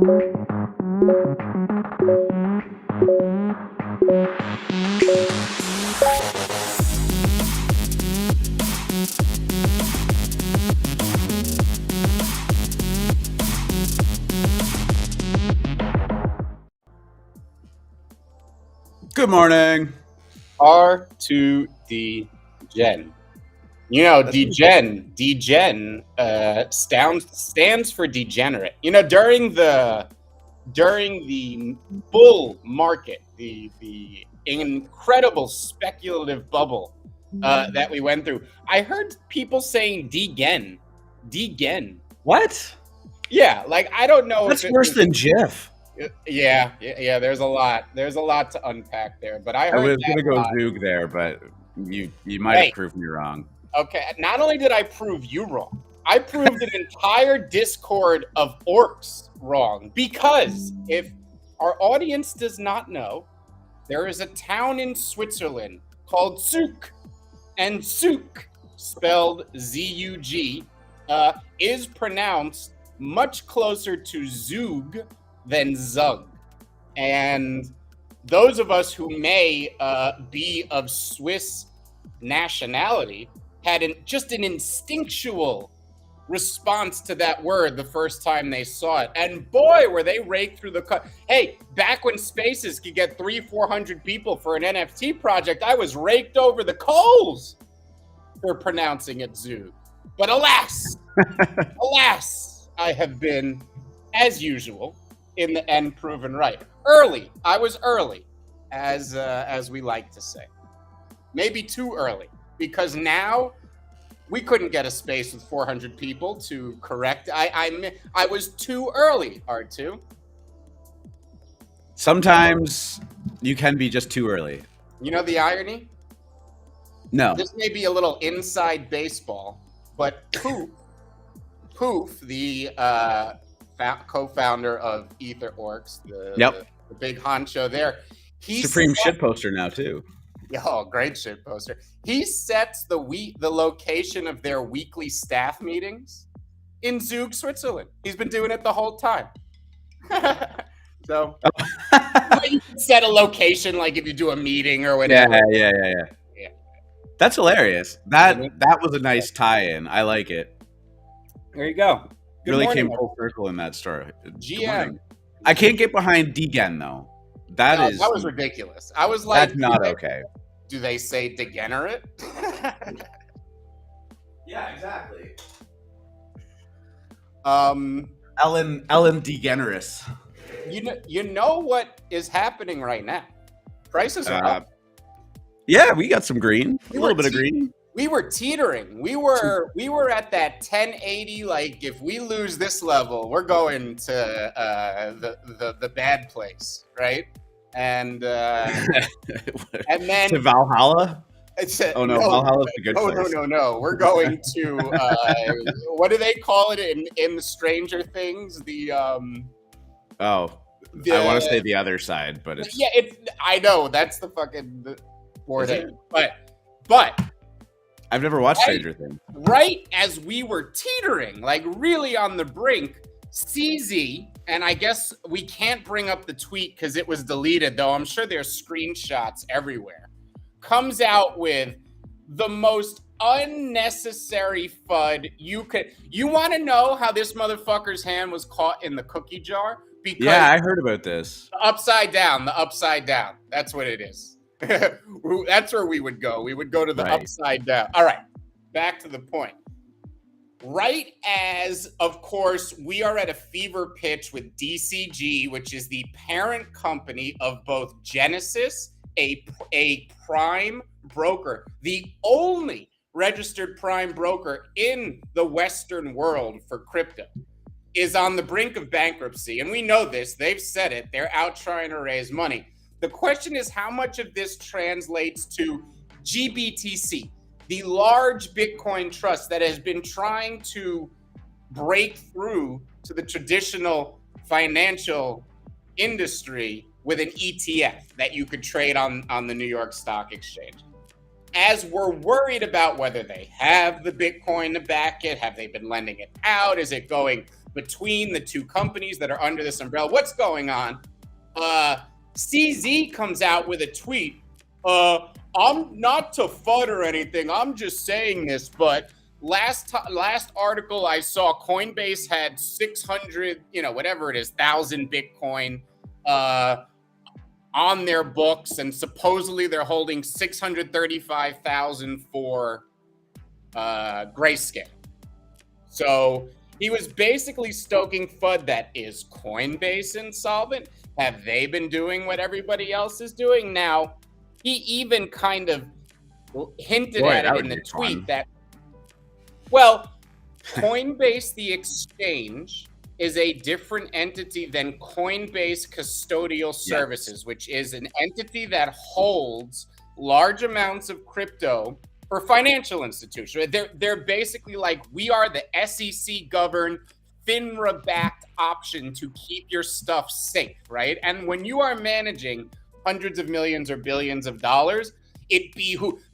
Good morning. R2D Gen. You know, degen stands for degenerate. You know, during the bull market, the incredible speculative bubble that we went through, I heard people saying degen. What? Yeah, like I don't know. That's worse than GIF. Yeah. There's a lot to unpack there, but I was gonna go Zoog there, but you might have proved me wrong. Okay, not only did I prove you wrong, I proved an entire Discord of orcs wrong, because if our audience does not know, there is a town in Switzerland called Zug, and Zug, spelled Z-U-G, is pronounced much closer to Zug than Zug. And those of us who may be of Swiss nationality had just an instinctual response to that word the first time they saw it. And boy, were they raked through the cut. Hey, back when Spaces could get 300-400 people for an NFT project, I was raked over the coals for pronouncing it Zug. But alas, I have been, as usual, in the end proven right. Early. I was early, as we like to say. Maybe too early, because now we couldn't get a space with 400 people to correct. I was too early, R2. Sometimes you can be just too early. You know the irony? No. This may be a little inside baseball, but Poof, the co-founder of Ether Orcs, the big honcho there. He's Supreme shit poster now too. Oh, great shit poster. He sets the location of their weekly staff meetings in Zug, Switzerland. He's been doing it the whole time. So you can set a location like if you do a meeting or whatever. Yeah. That's hilarious. That was a nice tie-in. I like it. There you go. Good really morning, came full circle in that story. GM. I can't get behind Degen though. That was ridiculous. I was like, that's not okay. Do they say degenerate? Yeah, exactly. Ellen DeGeneres. You know what is happening right now? Prices are up. Yeah, we got some green. A little bit of green. We were teetering. We were at that 1080. Like, if we lose this level, we're going to the bad place, right? And then to Valhalla. Valhalla's the good place. No. We're going to what do they call it in the Stranger Things? I want to say the other side, but it's I know that's the fucking word. But I've never watched Stranger Things. Right as we were teetering, like really on the brink, CZ, and I guess we can't bring up the tweet because it was deleted, though I'm sure there's screenshots everywhere, comes out with the most unnecessary FUD you could. You want to know how this motherfucker's hand was caught in the cookie jar? Because I heard about this. The upside down. That's what it is. That's where we would go. We would go to the upside down. All right, back to the point. Right as, of course, we are at a fever pitch with DCG, which is the parent company of both Genesis, a prime broker, the only registered prime broker in the Western world for crypto, is on the brink of bankruptcy. And we know this. They've said it. They're out trying to raise money. The question is how much of this translates to GBTC, the large Bitcoin trust that has been trying to break through to the traditional financial industry with an ETF that you could trade on the New York Stock Exchange. As we're worried about whether they have the Bitcoin to back it, have they been lending it out? Is it going between the two companies that are under this umbrella. What's going on? CZ comes out with a tweet. I'm not to FUD or anything. I'm just saying this, but last article I saw, Coinbase had 600, whatever it is, 1,000 Bitcoin on their books, and supposedly they're holding 635,000 for Grayscale. So he was basically stoking FUD that is Coinbase insolvent. Have they been doing what everybody else is doing? Now, he even kind of hinted at it in the tweet that, well, Coinbase, the exchange, is a different entity than Coinbase Custodial Services, which is an entity that holds large amounts of crypto for financial institutions. They're basically like, we are the SEC governed, FINRA-backed option to keep your stuff safe, right? And when you are managing hundreds of millions or billions of dollars,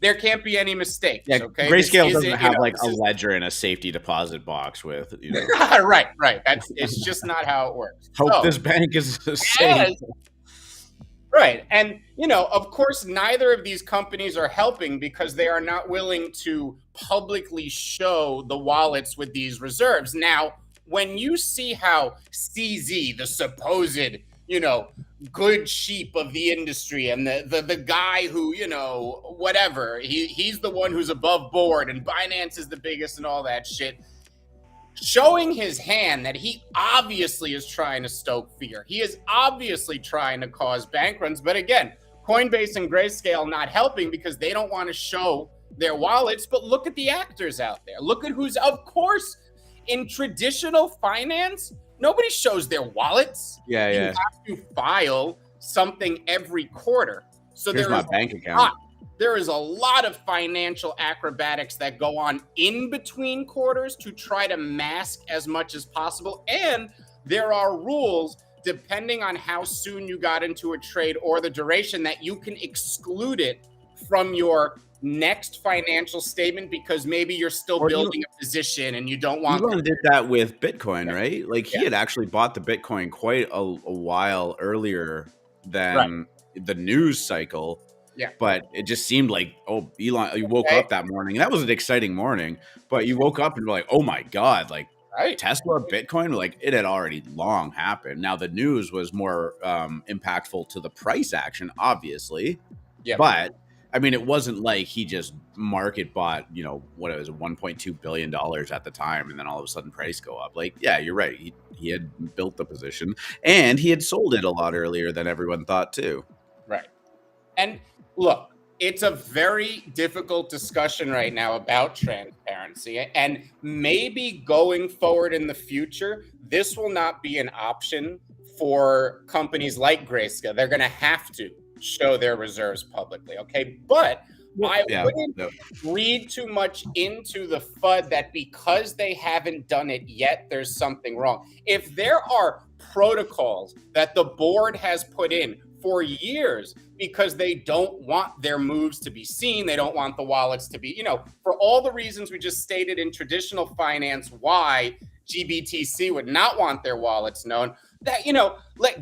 there can't be any mistakes. Yeah, okay? Grayscale doesn't have like a ledger and a safety deposit box with, right. It's just not how it works. Hope this bank is safe. Right. And, of course, neither of these companies are helping because they are not willing to publicly show the wallets with these reserves. Now, when you see how CZ, the supposed, good sheep of the industry, and the guy who, whatever, he's the one who's above board, and Binance is the biggest and all that shit, showing his hand that he obviously is trying to stoke fear. He is obviously trying to cause bank runs. But again, Coinbase and Grayscale not helping because they don't want to show their wallets. But look at the actors out there. Look at who's, of course, in traditional finance, nobody shows their wallets. You have to file something every quarter. So here's my bank account. There is a lot of financial acrobatics that go on in between quarters to try to mask as much as possible. And there are rules, depending on how soon you got into a trade or the duration, that you can exclude it from your next financial statement because maybe you're still building a position and you don't want. Elon did that with Bitcoin, right? Like he had actually bought the Bitcoin quite a while earlier than the news cycle. Yeah. But it just seemed like, Elon, you woke up that morning. That was an exciting morning, but you woke up and were like, oh my God, like Tesla, Bitcoin, like it had already long happened. Now the news was more impactful to the price action, obviously. Yeah. But I mean, it wasn't like he just market bought, what it was, $1.2 billion at the time, and then all of a sudden price go up. Like, yeah, you're right. He had built the position, and he had sold it a lot earlier than everyone thought too. Right. And look, it's a very difficult discussion right now about transparency, and maybe going forward in the future, this will not be an option for companies like Grayscale. They're going to have to show their reserves publicly, okay? But I wouldn't read too much into the FUD that because they haven't done it yet, there's something wrong. If there are protocols that the board has put in for years because they don't want their moves to be seen, they don't want the wallets to be, for all the reasons we just stated in traditional finance, why GBTC would not want their wallets known, that,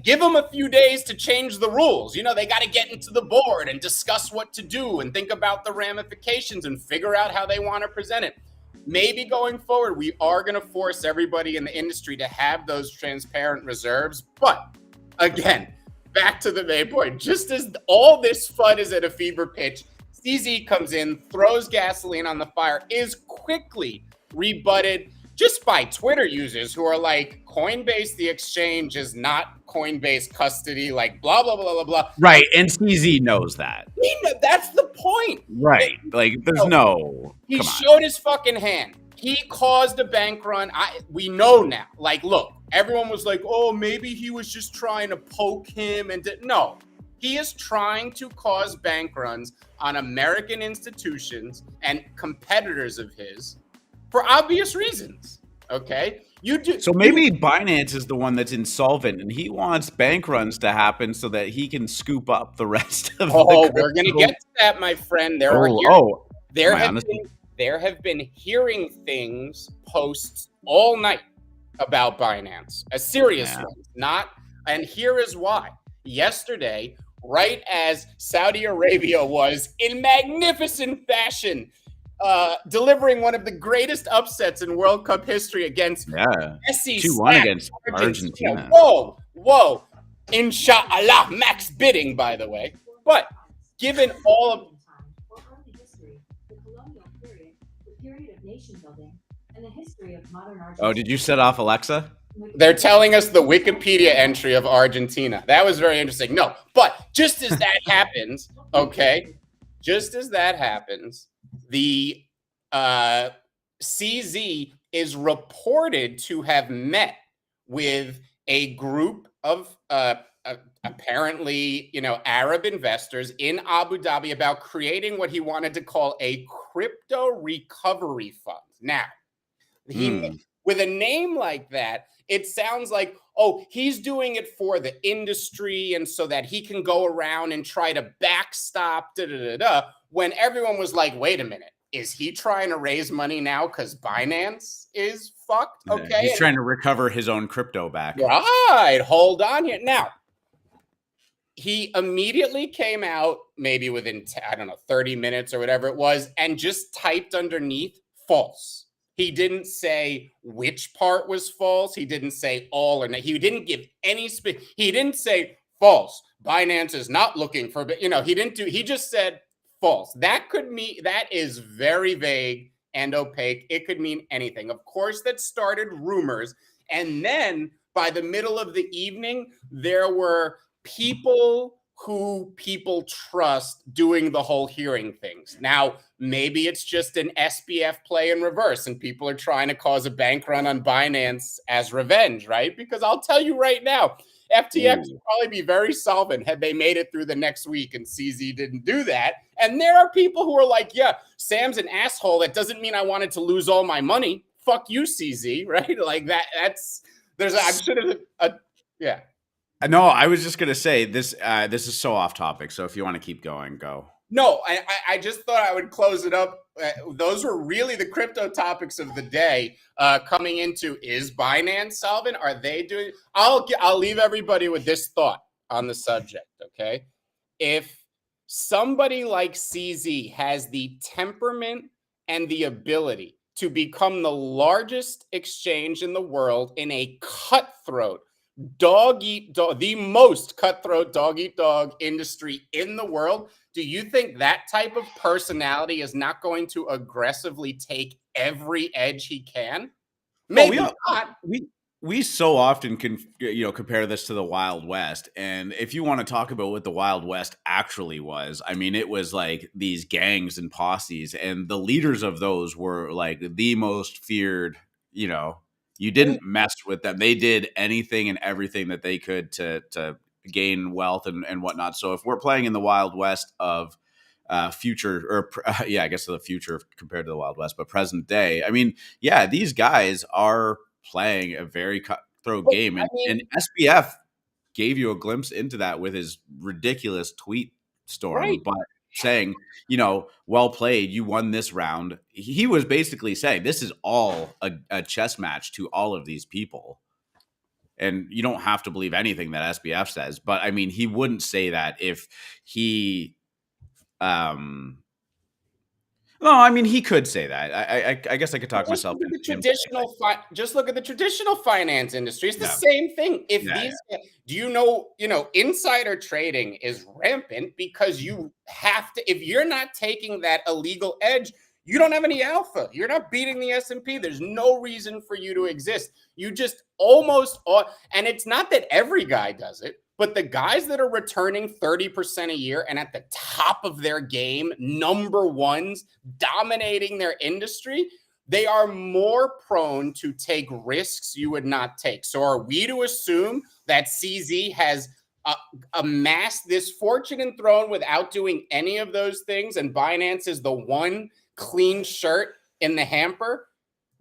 give them a few days to change the rules. They got to get into the board and discuss what to do and think about the ramifications and figure out how they want to present it. Maybe going forward, we are going to force everybody in the industry to have those transparent reserves. But again, back to the main point, just as all this FUD is at a fever pitch, CZ comes in, throws gasoline on the fire, is quickly rebutted just by Twitter users who are like, Coinbase, the exchange, is not Coinbase custody, like blah, blah, blah, blah, blah. Right. And CZ knows that. That's the point. Right. Like, there's He showed his fucking hand. He caused a bank run. We know now. Like, look, everyone was like, oh, maybe he was just trying to poke him. No, he is trying to cause bank runs on American institutions and competitors of his for obvious reasons. Okay. So maybe Binance is the one that's insolvent and he wants bank runs to happen so that he can scoop up the rest of the we're going to get to that, my friend. There have been hearing things posts all night about Binance, a serious one, not. And here is why. Yesterday, right as Saudi Arabia was in magnificent fashion delivering one of the greatest upsets in World Cup history against Messi 2-1 against Argentina. Argentina. Whoa. Inshallah, max bidding, by the way. But given all of and the history of modern Argentina. Oh, did you set off Alexa? They're telling us the Wikipedia entry of Argentina. That was very interesting. No, but just as that happens, okay, just as that happens, the CZ is reported to have met with a group of apparently, Arab investors in Abu Dhabi about creating what he wanted to call a crypto recovery fund. Now, with a name like that, it sounds like, oh, he's doing it for the industry and so that he can go around and try to backstop when everyone was like, wait a minute, is he trying to raise money now because Binance is fucked? Okay. He's trying to recover his own crypto back. Right. Hold on here. Now, he immediately came out maybe within, 30 minutes or whatever it was, and just typed underneath false. He didn't say which part was false. He didn't say all or not. He didn't give any he didn't say false. Binance is not looking for, he just said false. That is very vague and opaque. It could mean anything. Of course, that started rumors. And then by the middle of the evening, there were people who people trust doing the whole hearing things. Now, maybe it's just an SBF play in reverse and people are trying to cause a bank run on Binance as revenge, right? Because I'll tell you right now, FTX would probably be very solvent had they made it through the next week and CZ didn't do that. And there are people who are like, yeah, Sam's an asshole. That doesn't mean I wanted to lose all my money. Fuck you, CZ, right? Like yeah. No, I was just gonna say this. This is so off topic. So if you want to keep going, go. No, I just thought I would close it up. Those were really the crypto topics of the day. Coming into, is Binance solvent? Are they doing? I'll leave everybody with this thought on the subject. Okay, if somebody like CZ has the temperament and the ability to become the largest exchange in the world in a cutthroat dog eat dog, the most cutthroat dog eat dog industry in the world, do you think that type of personality is not going to aggressively take every edge he can? Maybe not. We so often compare this to the Wild West, and if you want to talk about what the Wild West actually was, I mean, it was like these gangs and posses, and the leaders of those were like the most feared. You didn't mess with them. They did anything and everything that they could to gain wealth and whatnot. So if we're playing in the Wild West of future, or I guess the future compared to the Wild West, but present day, I mean, yeah, these guys are playing a very cutthroat game. And SBF gave you a glimpse into that with his ridiculous tweet storm, right? But saying, well played, you won this round. He was basically saying this is all a chess match to all of these people. And you don't have to believe anything that SBF says. But I mean, he wouldn't say that if he no, I mean, he could say that. I guess I could talk myself into just look at the traditional finance industry. It's the same thing. If insider trading is rampant because you have to, if you're not taking that illegal edge, you don't have any alpha. You're not beating the S&P. There's no reason for you to exist. You just and it's not that every guy does it, but the guys that are returning 30% a year and at the top of their game, number ones, dominating their industry, they are more prone to take risks you would not take. So are we to assume that CZ has amassed this fortune and throne without doing any of those things, and Binance is the one clean shirt in the hamper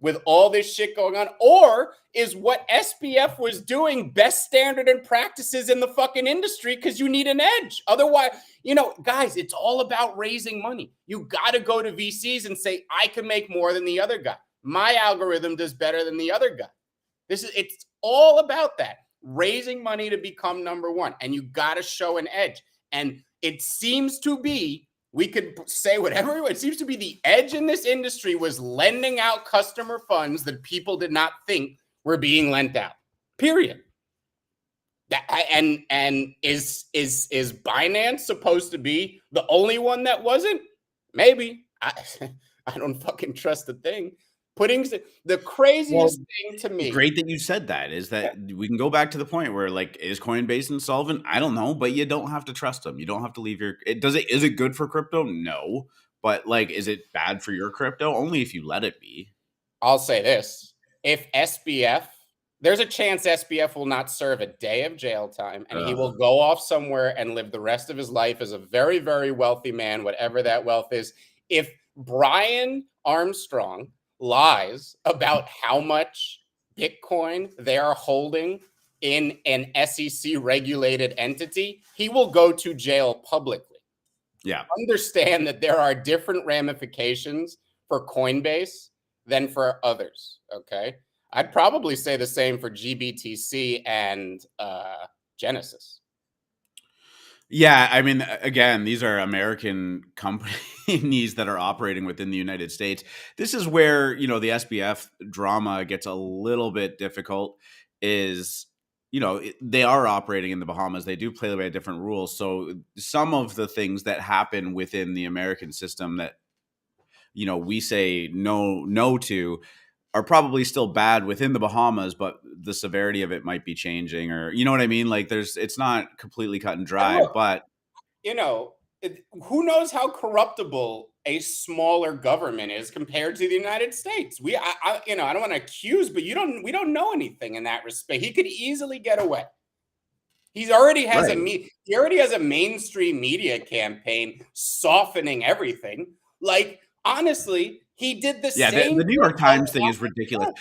with all this shit going on? Or is what SBF was doing best standard and practices in the fucking industry because you need an edge? Otherwise, guys, it's all about raising money. You got to go to VCs and say, I can make more than the other guy. My algorithm does better than the other guy. It's all about that. Raising money to become number one. And you got to show an edge. And it seems to be, we could say whatever, it seems to be the edge in this industry was lending out customer funds that people did not think were being lent out. Period. And is Binance supposed to be the only one that wasn't? Maybe. I don't fucking trust a thing. Putting the craziest thing to me. Great that you said that. Is that we can go back to the point where, like, is Coinbase insolvent? I don't know, but you don't have to trust them. You don't have to leave your. Is it good for crypto? No, but like, is it bad for your crypto? Only if you let it be. I'll say this: if SBF, there's a chance SBF will not serve a day of jail time, and he will go off somewhere and live the rest of his life as a very, very wealthy man, whatever that wealth is. If Brian Armstrong lies about how much Bitcoin they are holding in an SEC regulated entity, he will go to jail publicly. Yeah. Understand that there are different ramifications for Coinbase than for others. Okay. I'd probably say the same for GBTC and Genesis. Yeah, I mean, again, these are American companies that are operating within the United States. This is where, the SBF drama gets a little bit difficult. Is, they are operating in the Bahamas. They do play by different rules. So some of the things that happen within the American system that, we say no to are probably still bad within the Bahamas, but the severity of it might be changing, or you know what I mean? Like it's not completely cut and dry, look, but who knows how corruptible a smaller government is compared to the United States. I don't want to accuse, but we don't know anything in that respect. He could easily get away. He already has a mainstream media campaign softening everything. Like, honestly, he did the same. The New York Times thing is ridiculous.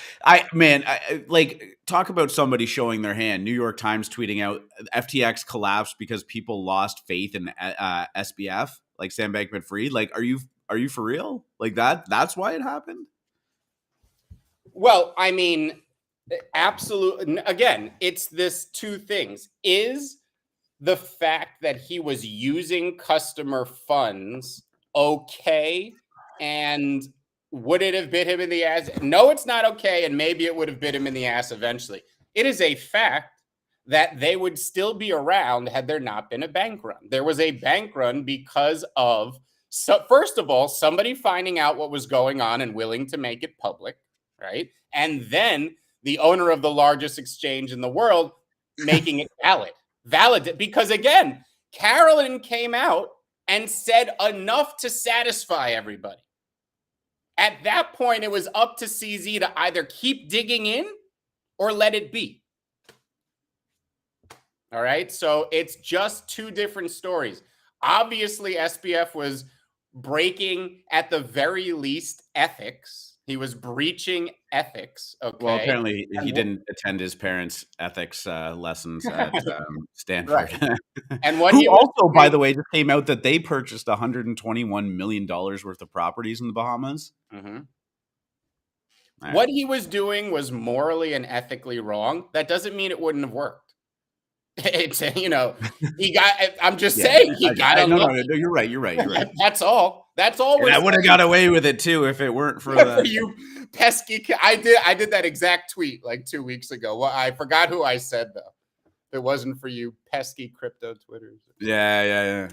Talk about somebody showing their hand. New York Times tweeting out FTX collapsed because people lost faith in SBF, like Sam Bankman-Fried. Like, are you for real? Like that's why it happened? Well, I mean, absolutely. Again, it's this two things. Is the fact that he was using customer funds okay? And would it have bit him in the ass? No, it's not okay. And maybe it would have bit him in the ass eventually. It is a fact that they would still be around had there not been a bank run. There was a bank run because of, first of all, somebody finding out what was going on and willing to make it public, right? And then the owner of the largest exchange in the world making it valid. Because again, Carolyn came out and said enough to satisfy everybody. At that point, it was up to CZ to either keep digging in or let it be. All right. So it's just two different stories. Obviously, SBF was breaking, at the very least, ethics. He was breaching ethics. Okay. Well, apparently he didn't attend his parents' ethics lessons at Stanford. Right. And what he also, by the way, just came out that they purchased $121 million worth of properties in the Bahamas. Mm-hmm. Right. What he was doing was morally and ethically wrong. That doesn't mean it wouldn't have worked. It's, he got. I'm just saying he got. No, you're right. That's all. And I would have got away with it too if it weren't for that. You pesky. I did that exact tweet like 2 weeks ago. Well, I forgot who I said though. If it wasn't for you pesky crypto Twitters. Yeah.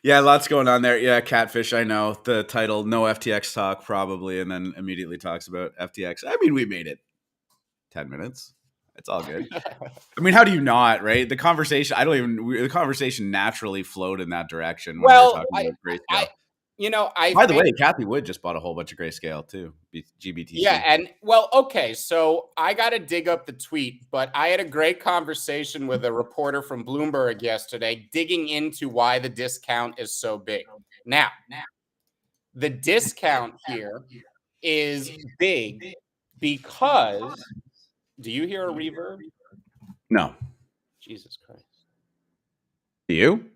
Lots going on there. Yeah, Catfish. I know the title. No FTX talk probably, and then immediately talks about FTX. I mean, we made it 10 minutes. It's all good. I mean, how do you not, right? The conversation, the conversation naturally flowed in that direction. Well, by the way, Kathy Wood just bought a whole bunch of Grayscale too. GBTC. Yeah. And okay. So I got to dig up the tweet, but I had a great conversation with a reporter from Bloomberg yesterday, digging into why the discount is so big. Now, the discount here is big because, do you hear a reverb? No. Jesus Christ. Do you?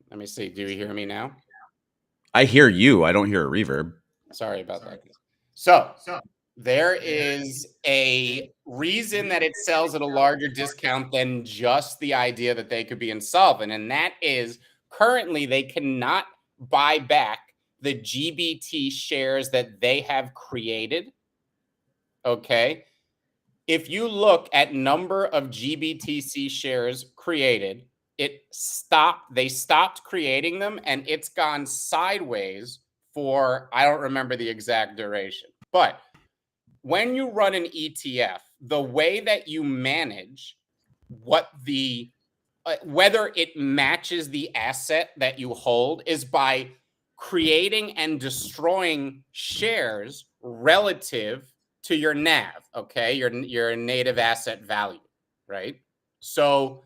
Let me see. Do you hear me now? I hear you. I don't hear a reverb. Sorry about that. So There is a reason that it sells at a larger discount than just the idea that they could be insolvent. And that is currently they cannot buy back the GBT shares that they have created. Okay. If you look at number of GBTC shares created, they stopped creating them and it's gone sideways for, I don't remember the exact duration. But when you run an ETF, the way that you manage what the whether it matches the asset that you hold is by creating and destroying shares relative to your NAV, okay? Your native asset value, right? So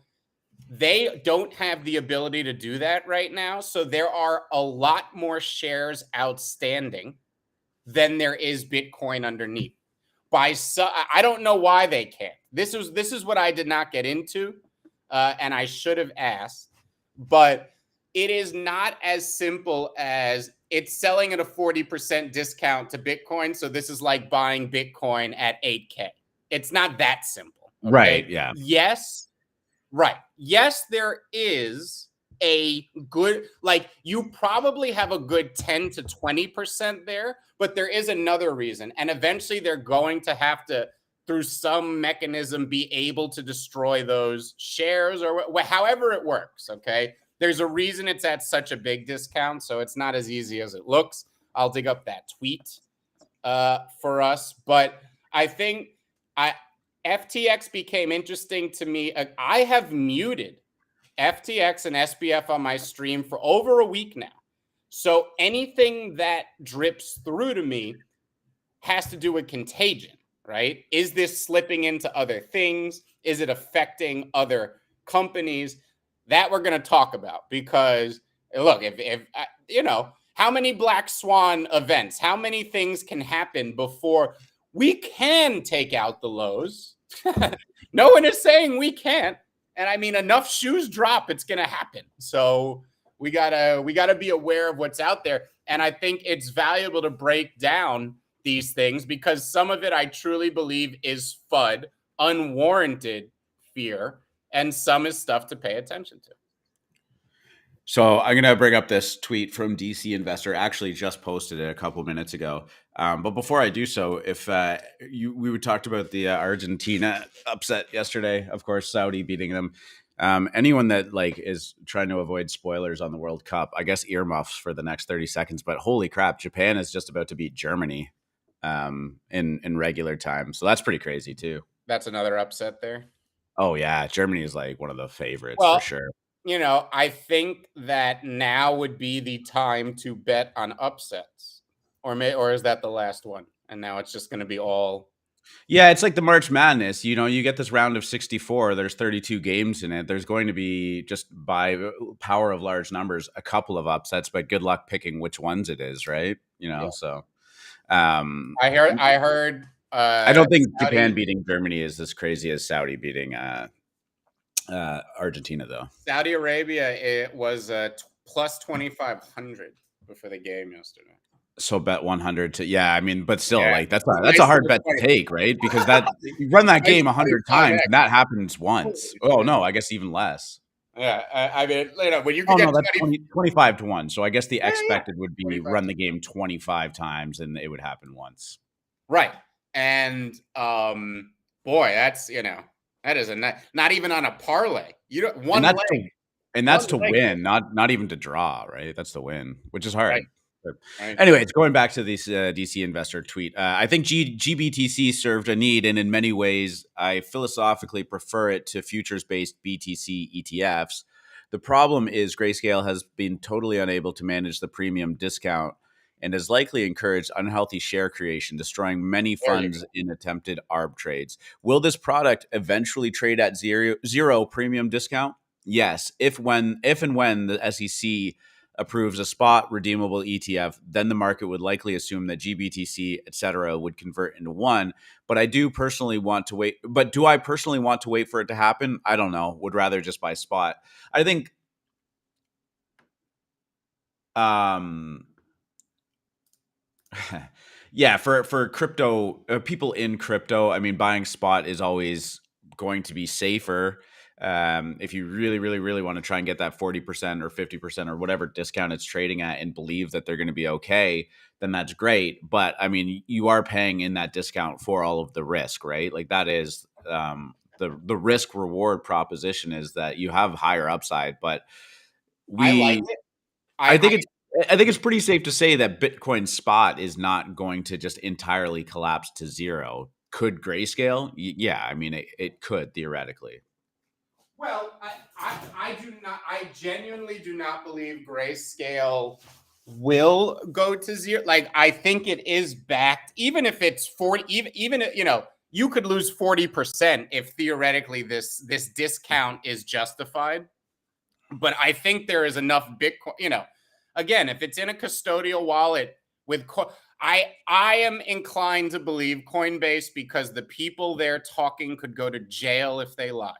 they don't have the ability to do that right now. So there are a lot more shares outstanding than there is Bitcoin underneath. I don't know why they can't. This is what I did not get into, and I should have asked. But it is not as simple as it's selling at a 40% discount to Bitcoin. So this is like buying Bitcoin at 8K. It's not that simple. Okay? Right. Yeah. Yes. Right. Yes, there is a good, like, you probably have a good 10 to 20% there, but there is another reason. And eventually they're going to have to, through some mechanism, be able to destroy those shares or however it works. Okay. There's a reason it's at such a big discount. So it's not as easy as it looks. I'll dig up that tweet for us. But I think FTX became interesting to me. I have muted FTX and SBF on my stream for over a week now. So anything that drips through to me has to do with contagion, right? Is this slipping into other things? Is it affecting other companies? That we're going to talk about because, look, if you know, how many Black Swan events, how many things can happen before we can take out the lows? No one is saying we can't. And I mean, enough shoes drop, it's going to happen. So we gotta be aware of what's out there. And I think it's valuable to break down these things because some of it I truly believe is FUD, unwarranted fear, and some is stuff to pay attention to. So I'm going to bring up this tweet from DC Investor. Actually, just posted it a couple minutes ago. But before I do so, if we talked about the Argentina upset yesterday, of course, Saudi beating them. Anyone that like is trying to avoid spoilers on the World Cup, I guess earmuffs for the next 30 seconds. But holy crap, Japan is just about to beat Germany in regular time. So that's pretty crazy too. That's another upset there. Oh yeah, Germany is like one of the favorites for sure. You know, I think that now would be the time to bet on upsets, or is that the last one? And now it's just going to be all. Yeah, it's like the March Madness. You know, you get this round of 64. There's 32 games in it. There's going to be, just by power of large numbers, a couple of upsets. But good luck picking which ones it is, right? You know, so. I heard. I don't think Saudi, Japan beating Germany is as crazy as Saudi beating Argentina, though. Saudi Arabia, it was plus 2,500 before the game yesterday. So bet 100 to I mean, but still, like that's a hard bet to take, right? Because that you run that game 100 times, and that happens once. Oh no, I guess even less. Yeah, I mean, you know, when you can get that's 25 to 1. So I guess the expected would be run the game 25 times, and it would happen once. Right, and boy, that's that is not even on a parlay. You don't one leg, and that's to win, not even to draw, right? That's to win, which is hard. Right. Anyway, it's going back to this DC Investor tweet. I think GBTC served a need, and in many ways, I philosophically prefer it to futures-based BTC ETFs. The problem is Grayscale has been totally unable to manage the premium discount and has likely encouraged unhealthy share creation, destroying many funds in attempted arb trades. Will this product eventually trade at zero premium discount? Yes, if and when the SEC approves a spot redeemable ETF, then the market would likely assume that GBTC, etc., would convert into one. But I do personally want to wait. But do I personally want to wait for it to happen? I don't know. Would rather just buy spot. I think Yeah, for crypto people in crypto, I mean, buying spot is always going to be safer. If you really, really, really want to try and get that 40% or 50% or whatever discount it's trading at and believe that they're going to be okay, then that's great. But I mean, you are paying in that discount for all of the risk, right? Like that is the risk reward proposition is that you have higher upside, but I like we it. I think it's I think it's pretty safe to say that Bitcoin spot is not going to just entirely collapse to zero. Could Grayscale? Yeah, I mean it could theoretically. Well, I do not. I genuinely do not believe Grayscale will go to zero. Like I think it is backed, even if it's 40. Even you know, you could lose 40% if theoretically this discount is justified. But I think there is enough Bitcoin. You know, again, if it's in a custodial wallet with I am inclined to believe Coinbase because the people they're talking could go to jail if they lied.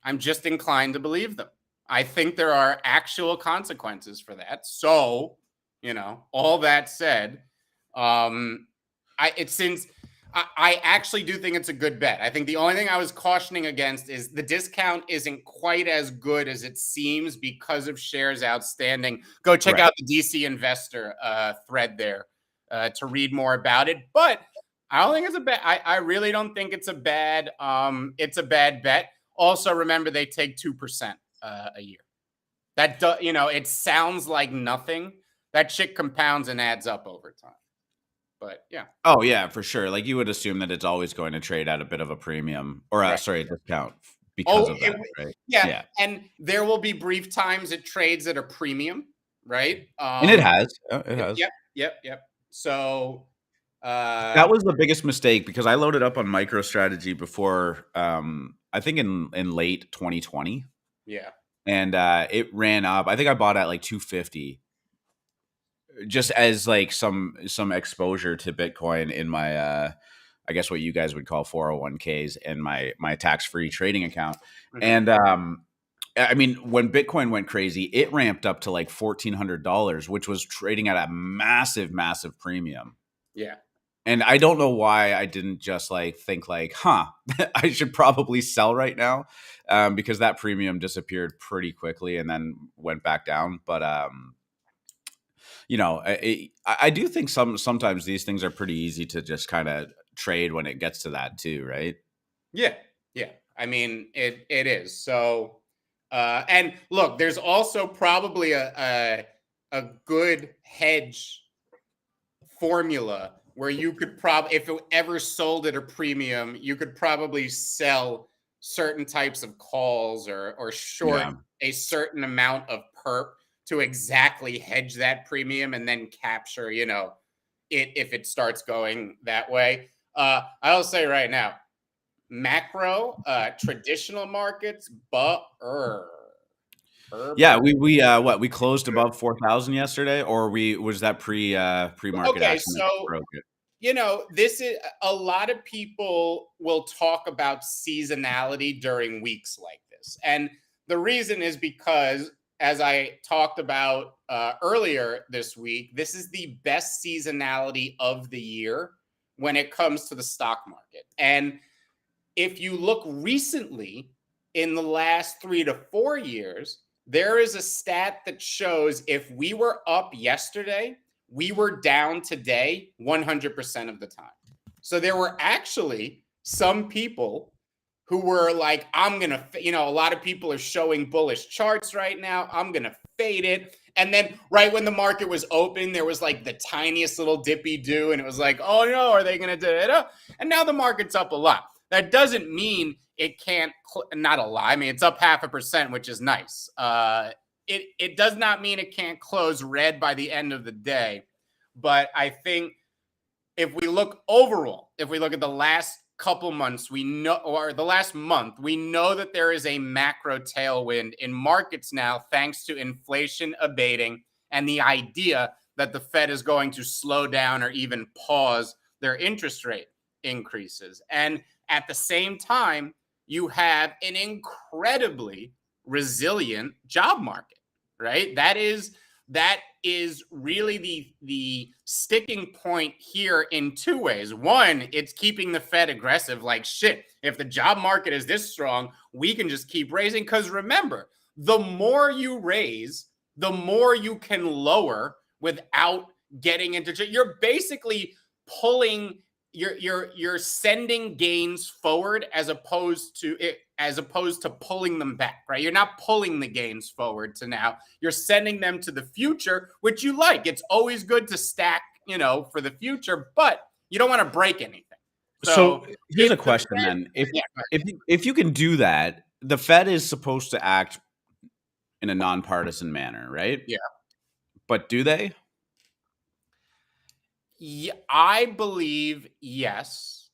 I'm just inclined to believe them. I think there are actual consequences for that. So, you know, all that said, I actually do think it's a good bet. I think the only thing I was cautioning against is the discount isn't quite as good as it seems because of shares outstanding. Go check out the DC Investor thread there to read more about it. But I don't think it's a bad. I really don't think it's a bad. It's a bad bet. Also, remember they take 2% a year. That you know, it sounds like nothing. That shit compounds and adds up over time. But yeah. Oh yeah, for sure. Like you would assume that it's always going to trade at a bit of a premium or Right. sorry, discount because of that, right? Yeah. And there will be brief times it trades at a premium, right? And it has. It has. Yep. So That was the biggest mistake because I loaded up on MicroStrategy before I think in late 2020. Yeah. And it ran up. I think I bought at like 250 just as like some exposure to Bitcoin in my I guess what you guys would call 401ks and my tax-free trading account. And I mean, when Bitcoin went crazy, it ramped up to like $1,400, which was trading at a massive, massive premium. Yeah. And I don't know why I didn't just like think like, I should probably sell right now, because that premium disappeared pretty quickly and then went back down. But you know, I do think sometimes these things are pretty easy to just kind of trade when it gets to that too, right? Yeah. I mean, it is. So and look, there's also probably a good hedge formula where you could probably, if it ever sold at a premium, you could probably sell certain types of calls or short a certain amount of perp to exactly hedge that premium and then capture, you know, it if it starts going that way. I'll say right now, macro, traditional markets, Yeah, we closed above 4,000 yesterday, or was that pre-market okay, action that so broke it? you know, this is a lot of people will talk about seasonality during weeks like this. And the reason is because, as I talked about earlier this week, this is the best seasonality of the year when it comes to the stock market. And if you look recently in the last 3 to 4 years, there is a stat that shows if we were up yesterday, we were down today 100% of the time. So there were actually some people who were like, I'm going to, you know, a lot of people are showing bullish charts right now. I'm going to fade it. And then right when the market was open, there was like the tiniest little dippy do. And it was like, oh no, are they going to do it? And now the market's up a lot. That doesn't mean it can't, not a lot. I mean, it's up 0.5%, which is nice. It does not mean it can't close red by the end of the day. But I think if we look overall, if we look at the last couple months, we know, or the last month, we know that there is a macro tailwind in markets now, thanks to inflation abating and the idea that the Fed is going to slow down or even pause their interest rate increases. And at the same time, you have an incredibly resilient job market, right? That is that is really the sticking point here in two ways. One, it's keeping the Fed aggressive. Like, shit, if the job market is this strong, we can just keep raising. Because remember, the more you raise, the more you can lower without getting into. You're basically pulling. You're sending gains forward as opposed to pulling them back, right? You're not pulling the gains forward to now. You're sending them to the future, which you like. It's always good to stack, for the future, but you don't want to break anything. So here's a question then. If you can do that, the Fed is supposed to act in a nonpartisan manner, right? Yeah. But do they? Yeah, I believe yes.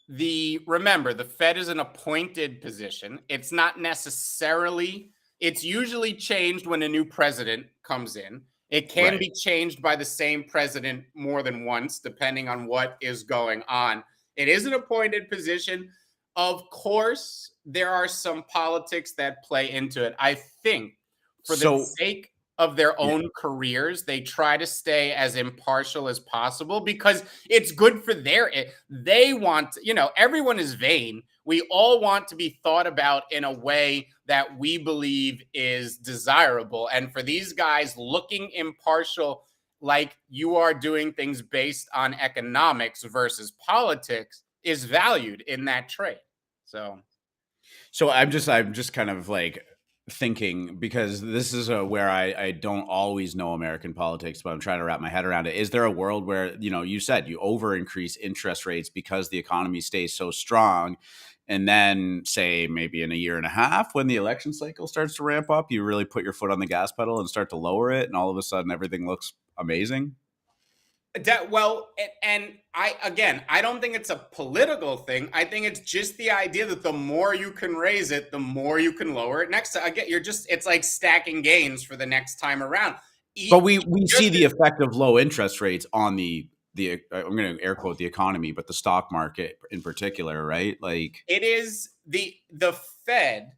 Remember, the Fed is an appointed position. It's not necessarily, it's usually changed when a new president comes in. It can be changed by the same president more than once, depending on what is going on. It is an appointed position. Of course, there are some politics that play into it. I think for the sake of their own careers, they try to stay as impartial as possible because it's good for they want, everyone is vain. We all want to be thought about in a way that we believe is desirable. And for these guys looking impartial, like you are doing things based on economics versus politics, is valued in that trade. So I'm just kind of like thinking, because this is where I don't always know American politics, but I'm trying to wrap my head around it. Is there a world where, you said you over increase interest rates because the economy stays so strong, and then say maybe in a year and a half when the election cycle starts to ramp up, you really put your foot on the gas pedal and start to lower it, and all of a sudden everything looks amazing? I don't think it's a political thing. I think it's just the idea that the more you can raise it, the more you can lower it. It's like stacking gains for the next time around. But we see the effect of low interest rates on the I'm going to air quote the economy, but the stock market in particular, right? Like, it is the Fed.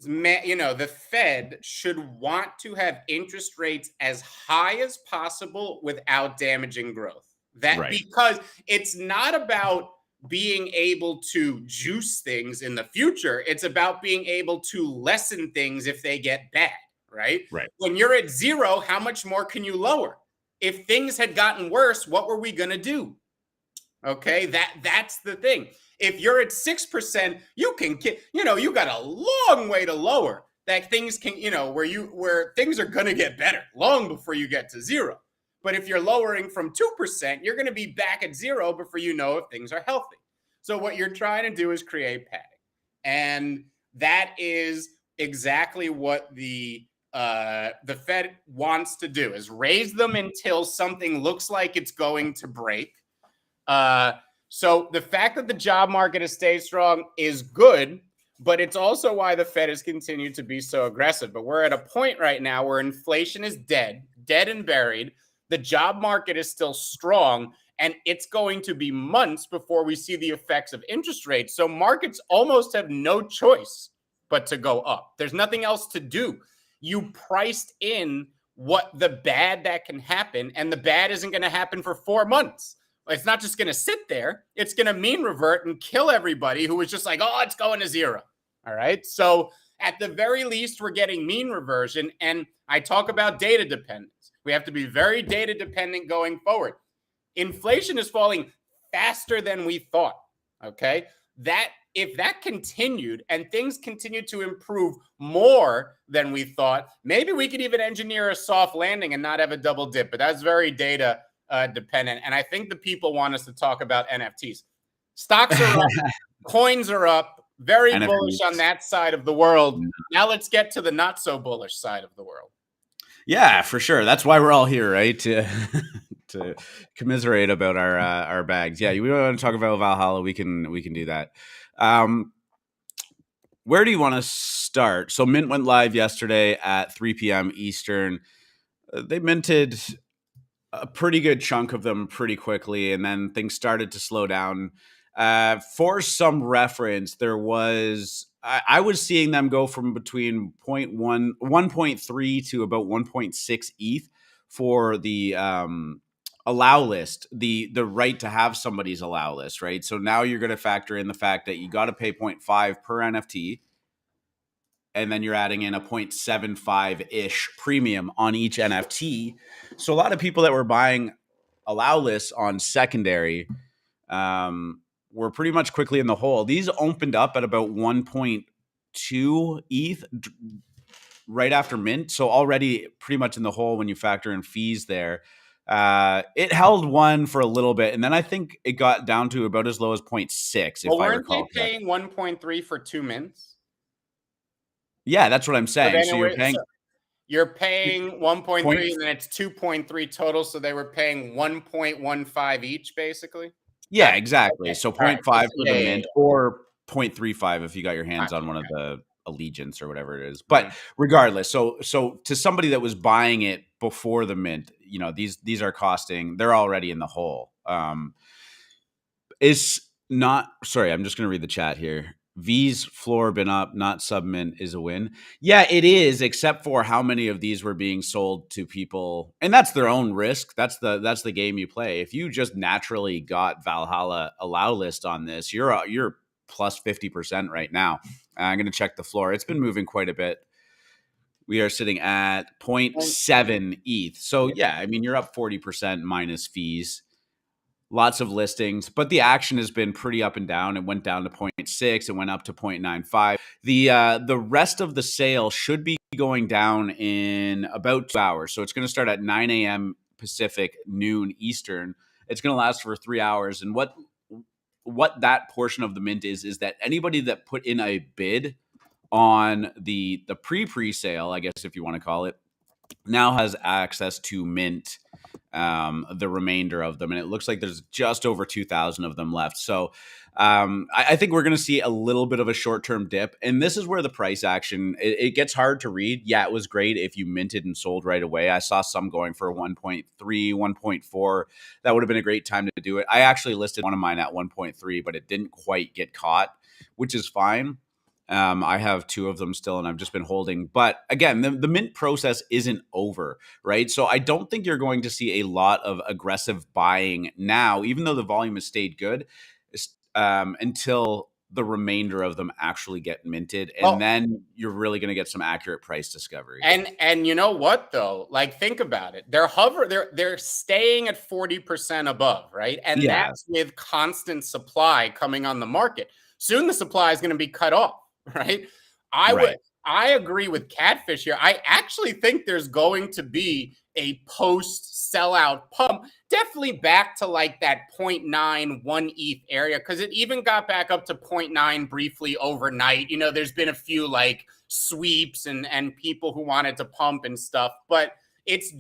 The Fed should want to have interest rates as high as possible without damaging growth. Because it's not about being able to juice things in the future. It's about being able to lessen things if they get bad, right? When you're at zero, how much more can you lower? If things had gotten worse, what were we going to do? Okay, that's the thing. If you're at 6%, you can you got a long way to lower that things can, where things are going to get better long before you get to zero. But if you're lowering from 2%, you're going to be back at zero before you know if things are healthy. So what you're trying to do is create padding. And that is exactly what the Fed wants to do, is raise them until something looks like it's going to break. So the fact that the job market has stayed strong is good, but it's also why the Fed has continued to be so aggressive. But we're at a point right now where inflation is dead and buried. The job market is still strong, and it's going to be months before we see the effects of interest rates. So markets almost have no choice but to go up. There's nothing else to do. You priced in what the bad that can happen, and the bad isn't going to happen for 4 months. It's not just going to sit there. It's going to mean revert and kill everybody who was just like, oh, it's going to zero. All right. So at the very least, we're getting mean reversion. And I talk about data dependence. We have to be very data dependent going forward. Inflation is falling faster than we thought. Okay. If that continued and things continue to improve more than we thought, maybe we could even engineer a soft landing and not have a double dip. But that's very data dependent. And I think the people want us to talk about NFTs. Stocks are up, coins are up, very NFTs. Bullish on that side of the world. Now let's get to the not so bullish side of the world. Yeah, for sure. That's why we're all here, right? To commiserate about our bags. Yeah, we want to talk about Valhalla. We can do that. Where do you want to start? So Mint went live yesterday at 3 p.m. Eastern. They minted a pretty good chunk of them pretty quickly, and then things started to slow down. For some reference, there was I was seeing them go from between 1.3 to about 1.6 ETH for the allow list, the right to have somebody's allow list, right? So now you're going to factor in the fact that you got to pay 0.5 per NFT, and then you're adding in a 0.75-ish premium on each NFT. So a lot of people that were buying allow lists on secondary were pretty much quickly in the hole. These opened up at about 1.2 ETH right after mint. So already pretty much in the hole when you factor in fees there. It held one for a little bit, and then I think it got down to about as low as 0.6, if I recall. Weren't they paying 1.3 for 2 mints? Yeah, that's what I'm saying. So you're paying 1.3, and then it's 2.3 total. So they were paying 1.15 each, basically. Yeah, exactly. Okay. So 0.5 for the mint, or 0.35 if you got your hands on one of the Allegiance or whatever it is. But regardless, so to somebody that was buying it before the mint, you know, these are costing, they're already in the hole. Is not, sorry, I'm just going to read the chat here. V's floor been up, not submint is a win. Yeah, it is, except for how many of these were being sold to people, and that's their own risk. That's the game you play. If you just naturally got Valhalla allow list on this, you're plus 50% right now. I'm going to check the floor. It's been moving quite a bit. We are sitting at 0.7 ETH. So yeah, I mean, you're up 40% minus fees. Lots of listings, but the action has been pretty up and down. It went down to 0.6. It went up to 0.95. The rest of the sale should be going down in about 2 hours. So it's going to start at 9 a.m. Pacific, noon Eastern. It's going to last for 3 hours. And what that portion of the mint is that anybody that put in a bid on the pre-sale, I guess if you want to call it, now has access to mint the remainder of them, and it looks like there's just over 2,000 of them left. So I think we're going to see a little bit of a short-term dip, and this is where the price action, it gets hard to read. Yeah, it was great if you minted and sold right away. I saw some going for 1.3, 1.4. That would have been a great time to do it. I actually listed one of mine at 1.3, but it didn't quite get caught, which is fine. I have 2 of them still, and I've just been holding. But again, the mint process isn't over, right? So I don't think you're going to see a lot of aggressive buying now, even though the volume has stayed good, until the remainder of them actually get minted. And then you're really going to get some accurate price discovery. And you know what, though? Like, think about it. They're staying at 40% above, right? And that's with constant supply coming on the market. Soon the supply is going to be cut off. Right. I agree with Catfish here. I actually think there's going to be a post sellout pump, definitely back to like that 0.9 1 ETH area, because it even got back up to 0.9 briefly overnight. You know, there's been a few like sweeps and people who wanted to pump and stuff, but it's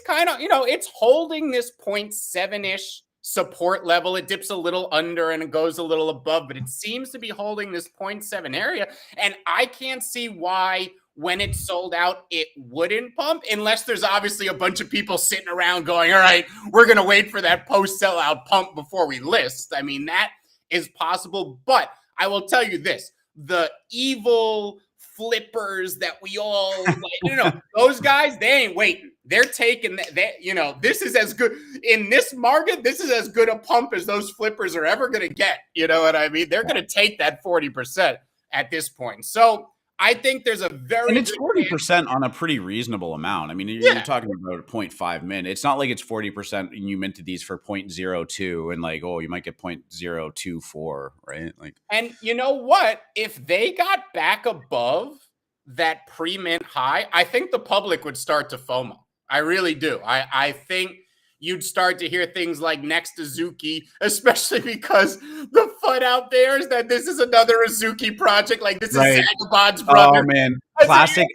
kind of, you know, it's holding this 0.7-ish support level. It dips a little under and it goes a little above, but it seems to be holding this 0.7 area. And I can't see why, when it's sold out, it wouldn't pump, unless there's obviously a bunch of people sitting around going, all right, we're going to wait for that post sellout pump before we list. I mean, that is possible, but I will tell you this, the evil flippers that we all like, you know, those guys, they ain't waiting. They're taking that, you know, this is as good in this market. This is as good a pump as those flippers are ever going to get. You know what I mean? They're going to take that 40% at this point. So I think there's a very, and it's 40% on a pretty reasonable amount. I mean, you're talking about 0.5 mint. It's not like it's 40% and you minted these for 0.02 and like, oh, you might get 0.024, right? Like, and you know what? If they got back above that pre-mint high, I think the public would start to FOMO. I really do. I think you'd start to hear things like next Azuki, especially because the fun out there is that this is another Azuki project. Like, this is Zagabod's brother. Oh, man. Classic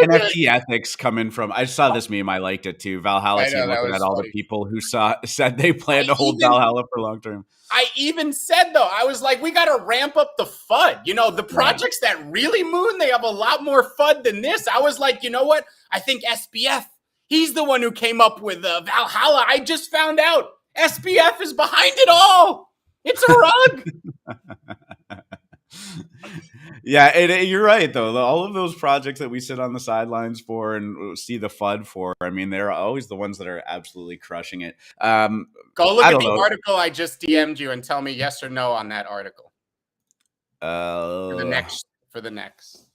NFT ethics coming from. I saw this meme. I liked it too. Valhalla team looking at all the people who said they plan to hold Valhalla for long term. I even said, though, I was like, we got to ramp up the FUD. You know, the projects that really moon, they have a lot more FUD than this. I was like, you know what? I think SBF, he's the one who came up with Valhalla. I just found out SBF is behind it all. It's a rug. Yeah, you're right though. All of those projects that we sit on the sidelines for and see the FUD for, I mean, they're always the ones that are absolutely crushing it. Go look I at don't the know. article I just DM'd you and tell me yes or no on that article. For the next.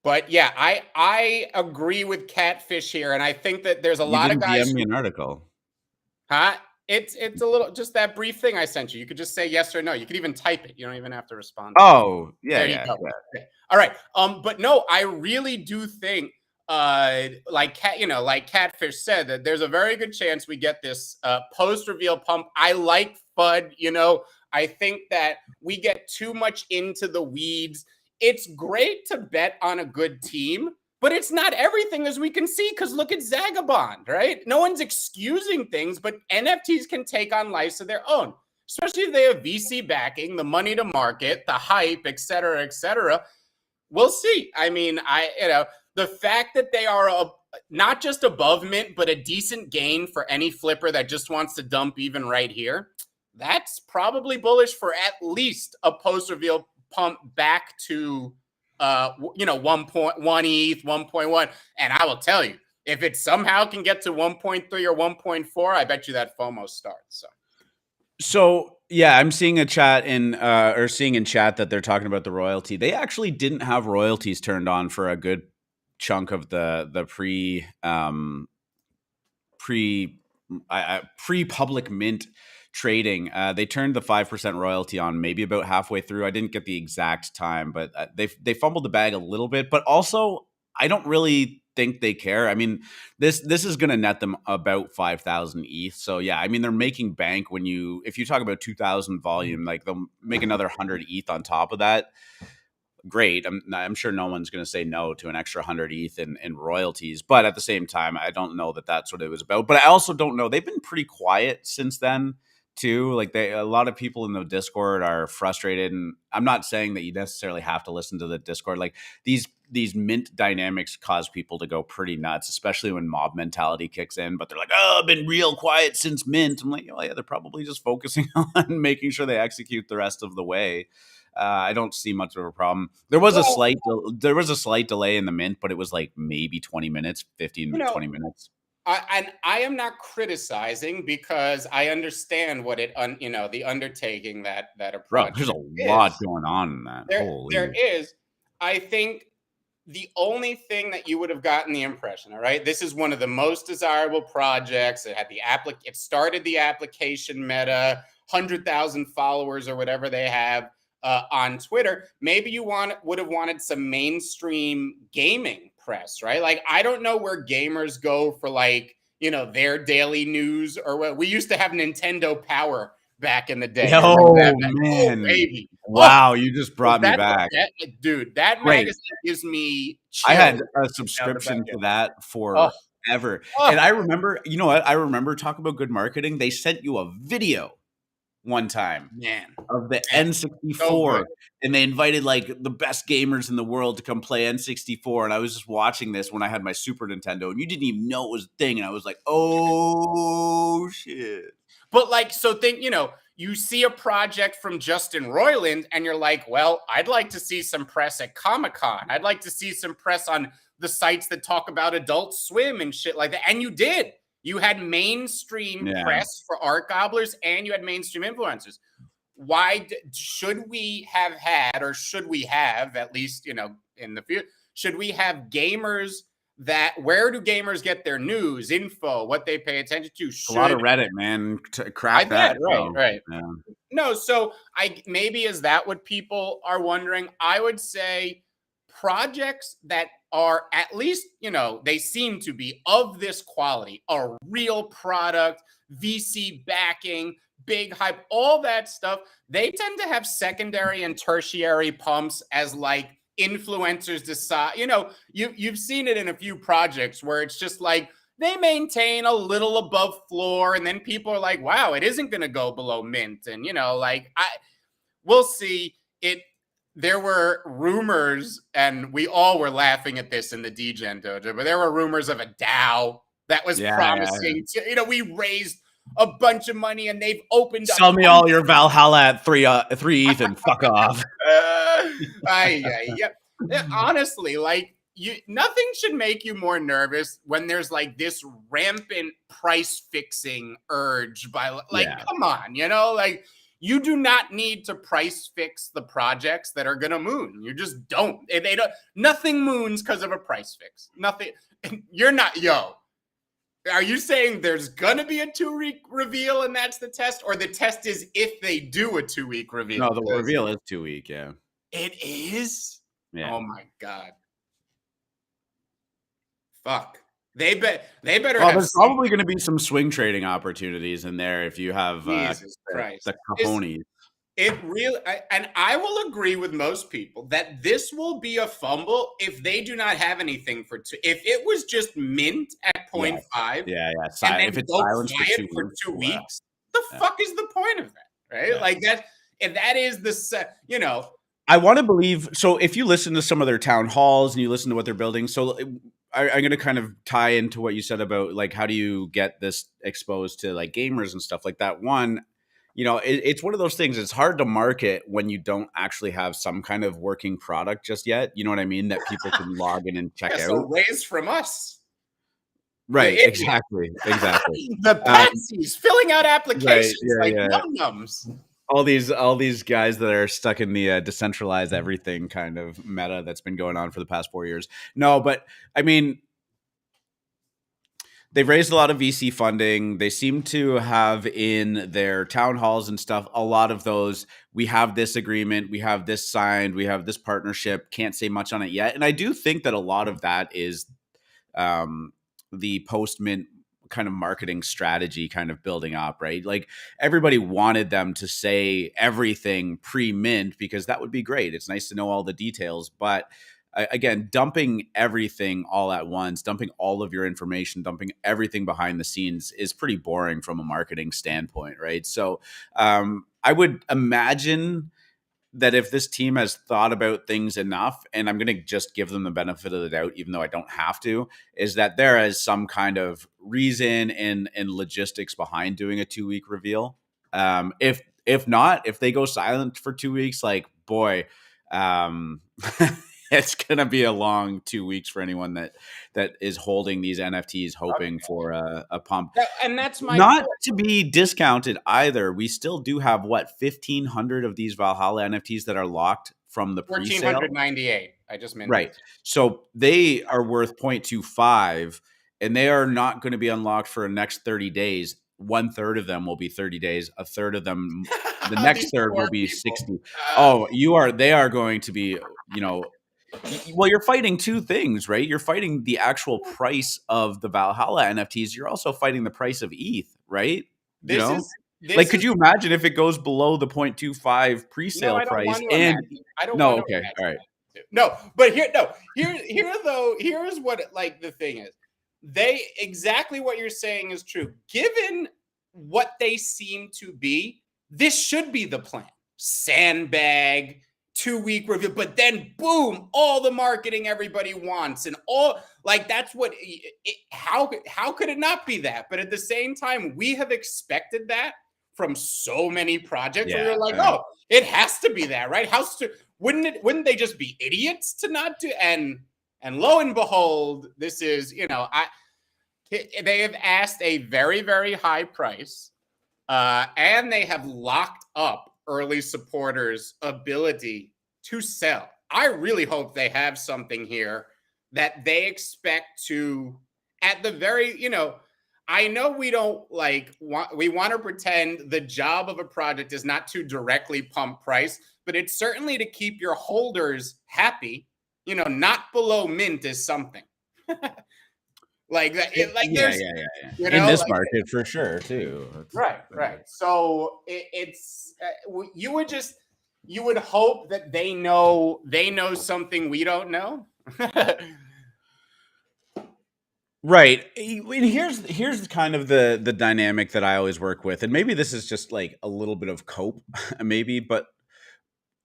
But yeah, I agree with Catfish here, and I think that there's a You lot of didn't guys DM me an article. Huh? It's a little just that brief thing I sent you. You could just say yes or no. You could even type it. You don't even have to respond. Oh, yeah, There you yeah, go. yeah. Okay. All right. But no, I really do think like Catfish said, that there's a very good chance we get this post reveal pump. I like FUD, I think that we get too much into the weeds. It's great to bet on a good team, but it's not everything, as we can see, because look at Zagabond, right? No one's excusing things, but NFTs can take on lives of their own, especially if they have VC backing, the money to market, the hype, et cetera, et cetera. We'll see. I mean, the fact that they are not just above mint, but a decent gain for any flipper that just wants to dump even right here, that's probably bullish for at least a post reveal pump back to 1.1 ETH, 1.1. And I will tell you, if it somehow can get to 1.3 or 1.4, I bet you that FOMO starts. So yeah, I'm seeing a chat seeing in chat that they're talking about the royalty. They actually didn't have royalties turned on for a good chunk of the pre public mint trading. They turned the 5% royalty on maybe about halfway through. I didn't get the exact time, but they fumbled the bag a little bit. But also, I don't really think they care. I mean, this is going to net them about 5,000 ETH. So yeah, I mean, they're making bank if you talk about 2,000 volume, like they'll make another 100 ETH on top of that. Great. I'm sure no one's going to say no to an extra 100 ETH in royalties, but at the same time, I don't know that that's what it was about. But I also don't know. They've been pretty quiet since then too. Like a lot of people in the Discord are frustrated, and I'm not saying that you necessarily have to listen to the Discord. Like these mint dynamics cause people to go pretty nuts, especially when mob mentality kicks in. But they're like, "Oh, I've been real quiet since mint." I'm like, "Oh yeah, they're probably just focusing on making sure they execute the rest of the way." I don't see much of a problem. There was a slight delay in the mint, but it was like maybe 20 minutes, 15 to 20 minutes. I am not criticizing, because I understand what the undertaking that a project There's a lot going on in that. There is. I think the only thing that you would have gotten the impression, all right, this is one of the most desirable projects. It had it started the application meta, 100,000 followers or whatever they have on Twitter. Maybe you would have wanted some mainstream gaming press, right? Like, I don't know where gamers go for their daily news, or what we used to have Nintendo Power back in the day. Oh man, oh, baby! Wow, you just brought me back, dude. That magazine gives me chills. I had a subscription to that forever, and I remember. You know what? I remember, talk about good marketing. They sent you a video one time of the N64, so and they invited like the best gamers in the world to come play N64, and I was just watching this when I had my Super Nintendo, and you didn't even know it was a thing, and I was like, oh shit. But you see a project from Justin Roiland and you're like, well, I'd like to see some press at Comic-Con. I'd like to see some press on the sites that talk about Adult Swim and shit like that. And you did. You had mainstream press for art gobblers, and you had mainstream influencers. Why should we have had, or should we have, at least, in the future, should we have gamers where do gamers get their news, info, what they pay attention to? A lot of Reddit, man. Crack that. Right. Yeah. No, so maybe is that what people are wondering? I would say projects that are at least, they seem to be of this quality, a real product, VC backing, big hype, all that stuff, they tend to have secondary and tertiary pumps as influencers decide. You've seen it in a few projects where it's just like they maintain a little above floor, and then people are like, wow, it isn't going to go below mint. And we'll see it. There were rumors, and we all were laughing at this in the DGen dojo, but there were rumors of a DAO that was promising to, we raised a bunch of money and they've opened up. Sell me all your Valhalla at three ETH and fuck off. Yeah. Honestly, like nothing should make you more nervous when there's like this rampant price fixing urge by like, come on, like you do not need to price fix the projects that are gonna moon. You just don't. They don't. Nothing moons because of a price fix. Nothing. You're not. Are you saying there's gonna be a 2-week reveal and that's the test, or the test is if they do a 2-week reveal? No, the reveal is 2 week. Yeah, it is. Yeah. Oh my god. Fuck. They better. Well, there's probably going to be some swing trading opportunities in there if you have Jesus Christ. the cojones. It really, and I will agree with most people that this will be a fumble if they do not have anything for two. If it was just mint at 0.5, and if it's silence for 2 weeks, the fuck is the point of that, right? Like that. If that is the, I want to believe. So if you listen to some of their town halls and you listen to what they're building, so I'm going to kind of tie into what you said about like how do you get this exposed to like gamers and stuff like that. One. It's one of those things. It's hard to market when you don't actually have some kind of working product just yet. You know what I mean? That people can log in and check out. So raise from us. Right. Exactly. The patsies filling out applications num-nums. All these guys that are stuck in the decentralized everything kind of meta that's been going on for the past 4 years. No, but I mean, they've raised a lot of VC funding. They seem to have in their town halls and stuff, a lot of those, we have this agreement, we have this signed, we have this partnership, can't say much on it yet. And I do think that a lot of that is the post-mint kind of marketing strategy kind of building up, right? Like everybody wanted them to say everything pre-mint because that would be great. It's nice to know all the details, but again, dumping everything all at once, dumping all of your information, dumping everything behind the scenes is pretty boring from a marketing standpoint, right? So I would imagine that if this team has thought about things enough, and I'm going to just give them the benefit of the doubt, even though I don't have to, is that there is some kind of reason and logistics behind doing a 2-week reveal. If not, if they go silent for 2 weeks, like, boy, it's going to be a long 2 weeks for anyone that is holding these NFTs, hoping for a pump. And that's my not to be discounted either. We still do have 1,500 of these Valhalla NFTs that are locked from the pre-sale. 1,498. I just meant right. So they are worth 0.25, and they are not going to be unlocked for the next 30 days. 1/3 of them will be 30 days. A third of them, the next third will be 60. They are going to be, well, you're fighting two things, right? You're fighting the actual price of the Valhalla NFTs. You're also fighting the price of ETH, right? Could you imagine if it goes below the 0.25 pre-sale price? I don't. No, okay, all right. No, but here's what the thing is. Exactly what you're saying is true. Given what they seem to be, this should be the plan. Sandbag. 2-week review, but then boom, all the marketing everybody wants, and that's what. How could it not be that? But at the same time, we have expected that from so many projects. Where you're like, oh, it has to be that, right? Wouldn't they just be idiots to not do? And lo and behold, this is they have asked a very, very high price, and they have locked up early supporters' ability to sell. I really hope they have something here that they expect to, at the very, I know we don't we want to pretend the job of a project is not to directly pump price, but it's certainly to keep your holders happy. Not below mint is something. Like that, in this market for sure too. Right. So it's you would hope that they know something we don't know. Right. And here's kind of the dynamic that I always work with, and maybe this is just like a little bit of cope, maybe, but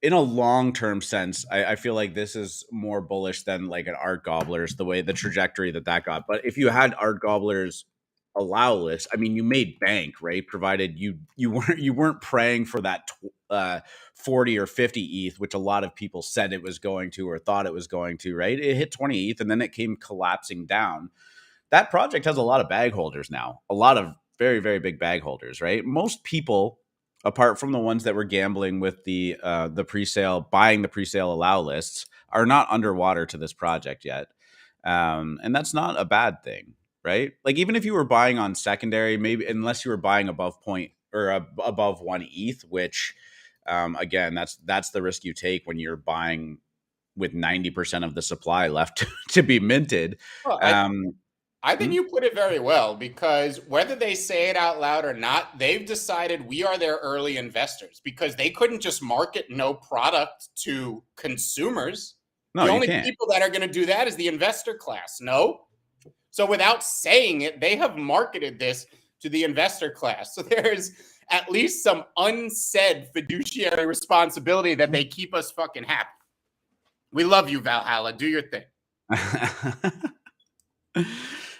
in a long-term sense, I feel like this is more bullish than like an Art Gobblers, the trajectory that got. But if you had Art Gobblers allow list, I mean, you made bank, right? Provided you weren't praying for that 40 or 50 ETH, which a lot of people said it was going to or thought it was going to, right? It hit 20 ETH and then it came collapsing down. That project has a lot of bag holders now, a lot of very, very big bag holders, right? Most people, apart from the ones that were gambling with the pre-sale, buying the pre-sale allow lists, are not underwater to this project yet. And that's not a bad thing, right? Like even if you were buying on secondary, maybe unless you were buying above point or above 1 ETH, which again, that's the risk you take when you're buying with 90% of the supply left to be minted. Well, I think you put it very well, because whether they say it out loud or not, they've decided we are their early investors, because they couldn't just market no product to consumers. No, the you only can't. people that are going to do that is the investor class. No. So without saying it, they have marketed this to the investor class. So there's at least some unsaid fiduciary responsibility that they keep us fucking happy. We love you, Valhalla. Do your thing.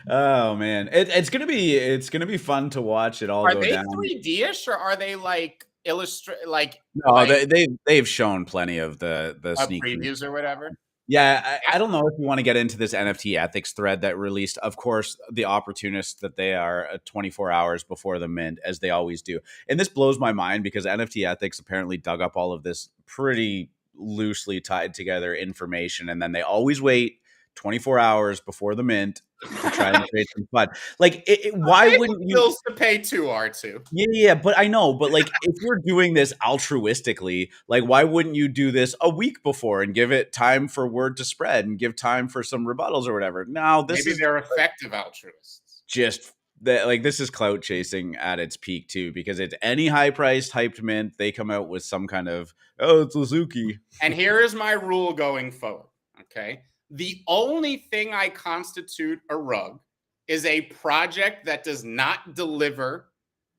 Oh man, it's gonna be fun to watch it all go down. Are they 3D-ish, or are they like illustrate like? No, like they've shown plenty of the sneak previews or whatever. Yeah, I don't know if you want to get into this NFT ethics thread that released. Of course, the opportunists that they are, 24 hours before the mint, as they always do. And this blows my mind because NFT ethics apparently dug up all of this pretty loosely tied together information, and then they always wait 24 hours before the mint to try and create some fun. Like, why wouldn't you? Bills to pay too, R2. Yeah, but I know. But like, if you're doing this altruistically, like, why wouldn't you do this a week before and give it time for word to spread and give time for some rebuttals or whatever? Now, Maybe they're effective altruists. Just that, like, this is clout chasing at its peak too, because it's any high priced hyped mint, they come out with some kind of it's Suzuki. And here is my rule going forward. Okay. The only thing I constitute a rug is a project that does not deliver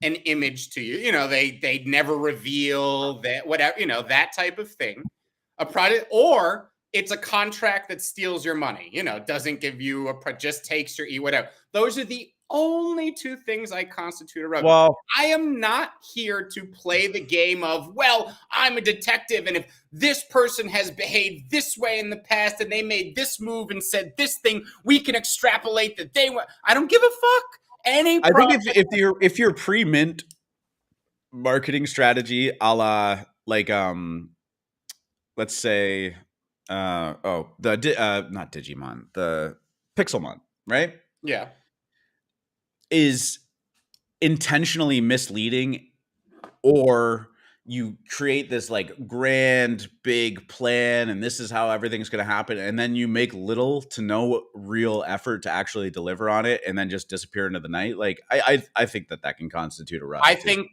an image to you. You know, they never reveal that, whatever, you know, that type of thing. A project, or it's a contract that steals your money, you know, doesn't give you just takes your whatever. Those are the only two things I constitute a rug. Well, I am not here to play the game of, well, I'm a detective, and if this person has behaved this way in the past and they made this move and said this thing, we can extrapolate that they went. I don't give a fuck. I think if your pre-mint marketing strategy, a la like let's say not Digimon, the Pixelmon, right? Yeah. Is intentionally misleading, or you create this like grand big plan and this is how everything's going to happen, and then you make little to no real effort to actually deliver on it and then just disappear into the night. Like I think that can constitute a rug. I think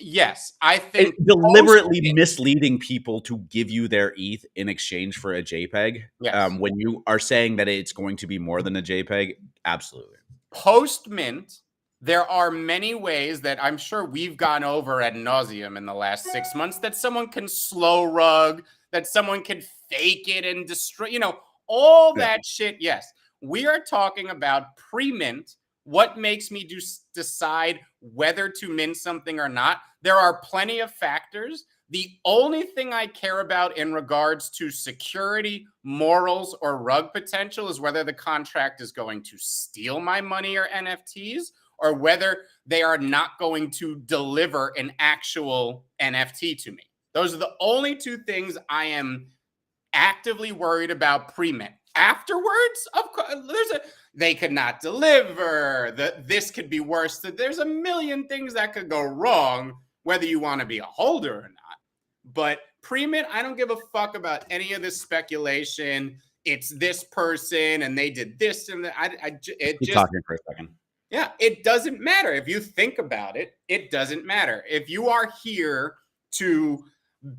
yes, I think deliberately misleading people to give you their ETH in exchange for a JPEG. Yes. When you are saying that it's going to be more than a JPEG, absolutely. Post mint, there are many ways that I'm sure we've gone over ad nauseum in the last 6 months that someone can slow rug, that someone can fake it and destroy, you know, all that shit. Yes, we are talking about pre-mint. What makes me decide whether to mint something or not? There are plenty of factors. The only thing I care about in regards to security, morals, or rug potential is whether the contract is going to steal my money or NFTs, or whether they are not going to deliver an actual NFT to me. Those are the only two things I am actively worried about pre-mint. Afterwards, of course, they could not deliver. This could be worse. There's a million things that could go wrong, whether you want to be a holder or not. But pre-mint, I don't give a fuck about any of this speculation. It's this person and they did this and that. Keep talking for a second. Yeah, it doesn't matter. If you think about it, it doesn't matter. If you are here to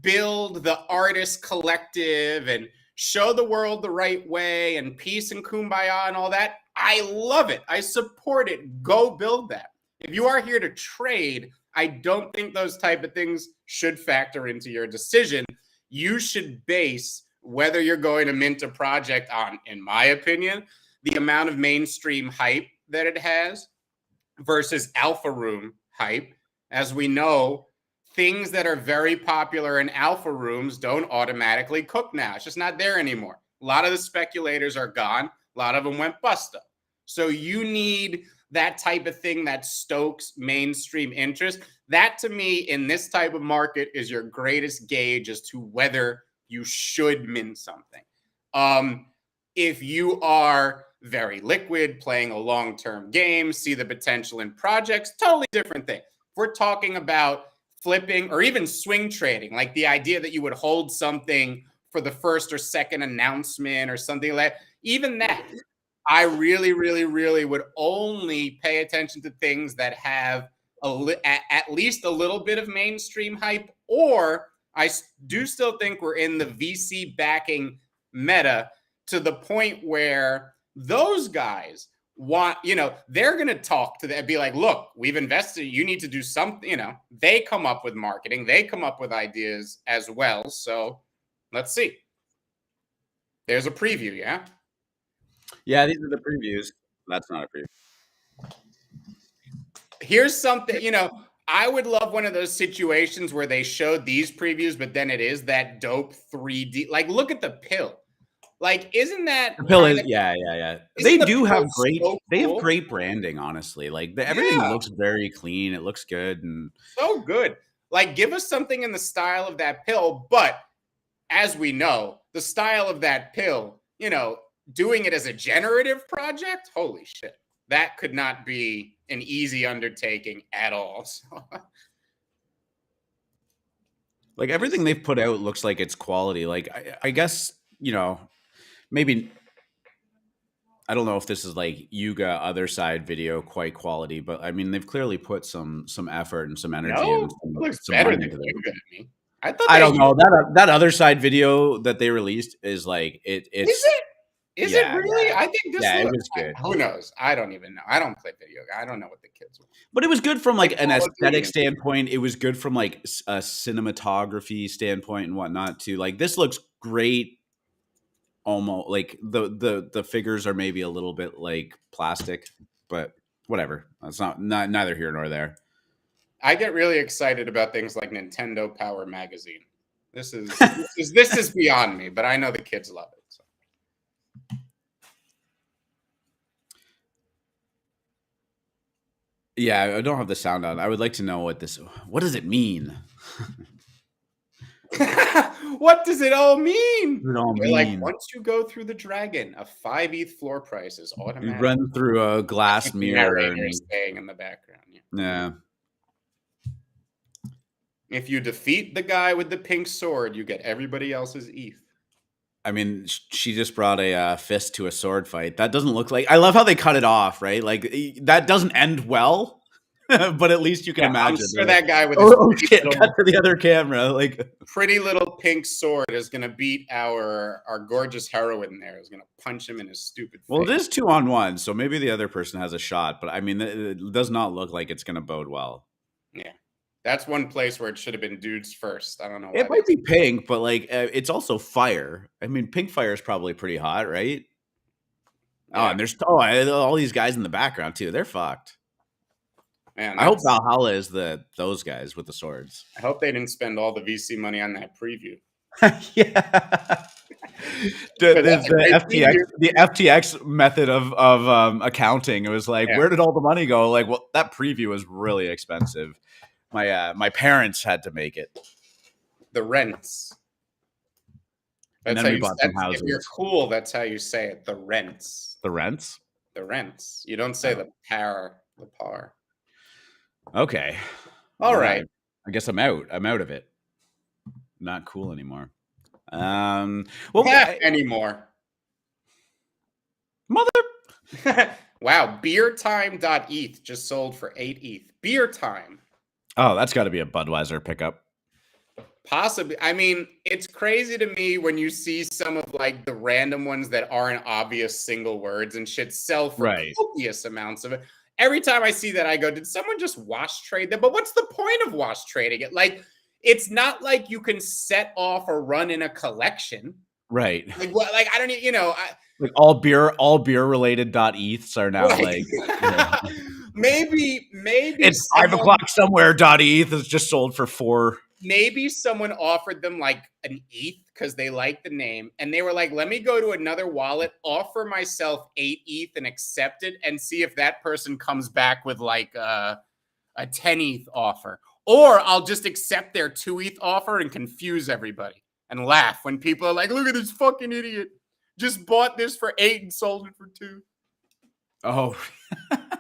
build the artist collective and show the world the right way and peace and kumbaya and all that, I love it. I support it. Go build that. If you are here to trade, I don't think those type of things should factor into your decision. You should base whether you're going to mint a project on, in my opinion, the amount of mainstream hype that it has, versus alpha room hype. As we know, things that are very popular in alpha rooms don't automatically cook now. It's just not there anymore. A lot of the speculators are gone. A lot of them went bust up. So you need that type of thing that stokes mainstream interest. That, to me, in this type of market, is your greatest gauge as to whether you should mint something. If you are very liquid, playing a long-term game, see the potential in projects, totally different thing. If we're talking about flipping or even swing trading, like the idea that you would hold something for the first or second announcement or something like that, even that, I really, really, really would only pay attention to things that have at least a little bit of mainstream hype, or I do still think we're in the VC backing meta to the point where those guys want, they're going to talk to them, be like, look, we've invested, you need to do something, they come up with marketing, they come up with ideas as well. So let's see. There's a preview, yeah? Yeah, these are the previews. That's not a preview. Here's something, I would love one of those situations where they showed these previews, but then it is that dope 3D. Like, look at the pill. Like, isn't that the pill? Yeah. They do have great. So they have cool? great branding. Honestly, like everything looks very clean. It looks good and so good. Like, give us something in the style of that pill. But as we know, the style of that pill, doing it as a generative project, holy shit, that could not be an easy undertaking at all. So. Like everything they've put out looks like it's quality. Like I guess, maybe I don't know if this is like Yuga other side video quite quality, but I mean they've clearly put some effort and some energy and some, looks some better money than into Yuga to me. I don't know. That other side video that they released is like it's Is it really? Yeah. I think this it was good. Who knows? I don't even know. I don't play video. I don't know what the kids want. But it was good from like an aesthetic standpoint. It was good from like a cinematography standpoint and whatnot too. Like this looks great. Almost like the figures are maybe a little bit like plastic, but whatever. It's not neither here nor there. I get really excited about things like Nintendo Power Magazine. This is beyond me, but I know the kids love it. So. Yeah, I don't have the sound on. I would like to know what does it mean? What does it all mean? It all mean? Like once you go through the dragon, a 5 ETH floor price is automatic. You run through a glass mirror and staying in the background. Yeah. If you defeat the guy with the pink sword, you get everybody else's ETH. I mean, she just brought a fist to a sword fight. That doesn't look like. I love how they cut it off, right? Like that doesn't end well. But at least you can imagine. I'm sure that guy with his shit, cut to the other camera. Like pretty little pink sword is gonna beat our gorgeous heroine there. Is gonna punch him in his stupid face. Well, it is 2-on-1, so maybe the other person has a shot, but I mean it does not look like it's gonna bode well. Yeah. That's one place where it should have been dudes first. I don't know. It might be pink, but like it's also fire. I mean, pink fire is probably pretty hot, right? Yeah. Oh, and there's all these guys in the background too. They're fucked. Man, I hope Valhalla is those guys with the swords. I hope they didn't spend all the VC money on that preview. Yeah. the FTX method of accounting. It was like, where did all the money go? Like, well, that preview was really expensive. My parents had to make it. The rents. That's how if you're cool, that's how you say it. The rents. The rents? The rents. You don't say the par. Okay. All right. I guess I'm out. I'm out of it. Not cool anymore. Anymore. Mother. Wow. Beertime.eth just sold for 8 ETH. Beer Time. Oh, that's got to be a Budweiser pickup. Possibly. I mean, it's crazy to me when you see some of like the random ones that aren't obvious single words and shit sell for copious amounts of it. Every time I see that, I go, did someone just wash trade them? But what's the point of wash trading it? Like, it's not like you can set off or run in a collection. Right. Like, I don't, like all beer related .eths are now like, Maybe It's 5:00 somewhere. .eth is just sold for 4. Maybe someone offered them like an ETH because they liked the name, and they were like, "Let me go to another wallet, offer myself 8 ETH, and accept it, and see if that person comes back with like a 10 ETH offer, or I'll just accept their 2 ETH offer and confuse everybody and laugh when people are like, look at this fucking idiot, just bought this for 8 and sold it for 2." Oh,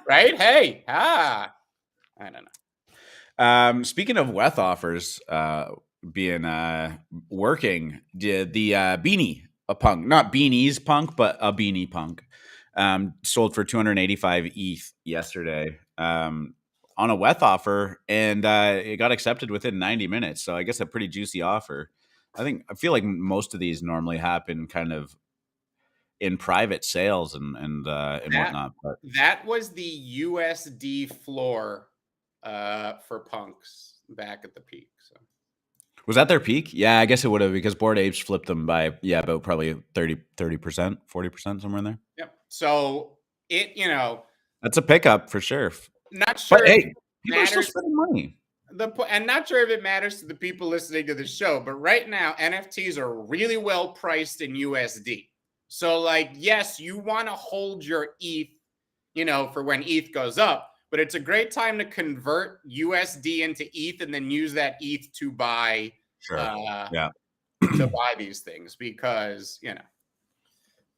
right? Hey, I don't know. Speaking of WETH offers being working, the beanie, a punk, not beanies punk, but a beanie punk, sold for 285 ETH yesterday on a WETH offer, and it got accepted within 90 minutes. So I guess a pretty juicy offer. I feel like most of these normally happen kind of in private sales and whatnot. But that was the USD floor for punks back at the peak. So was that their peak? Yeah, I guess it would have, because Bored Apes flipped them by about probably 30%, 40%, somewhere in there. Yep. So that's a pickup for sure. Not sure. But hey, people are still spending money. And not sure if it matters to the people listening to the show, but right now NFTs are really well priced in USD. So like, yes, you want to hold your ETH, for when ETH goes up, but it's a great time to convert USD into ETH and then use that ETH to buy, to buy these things, because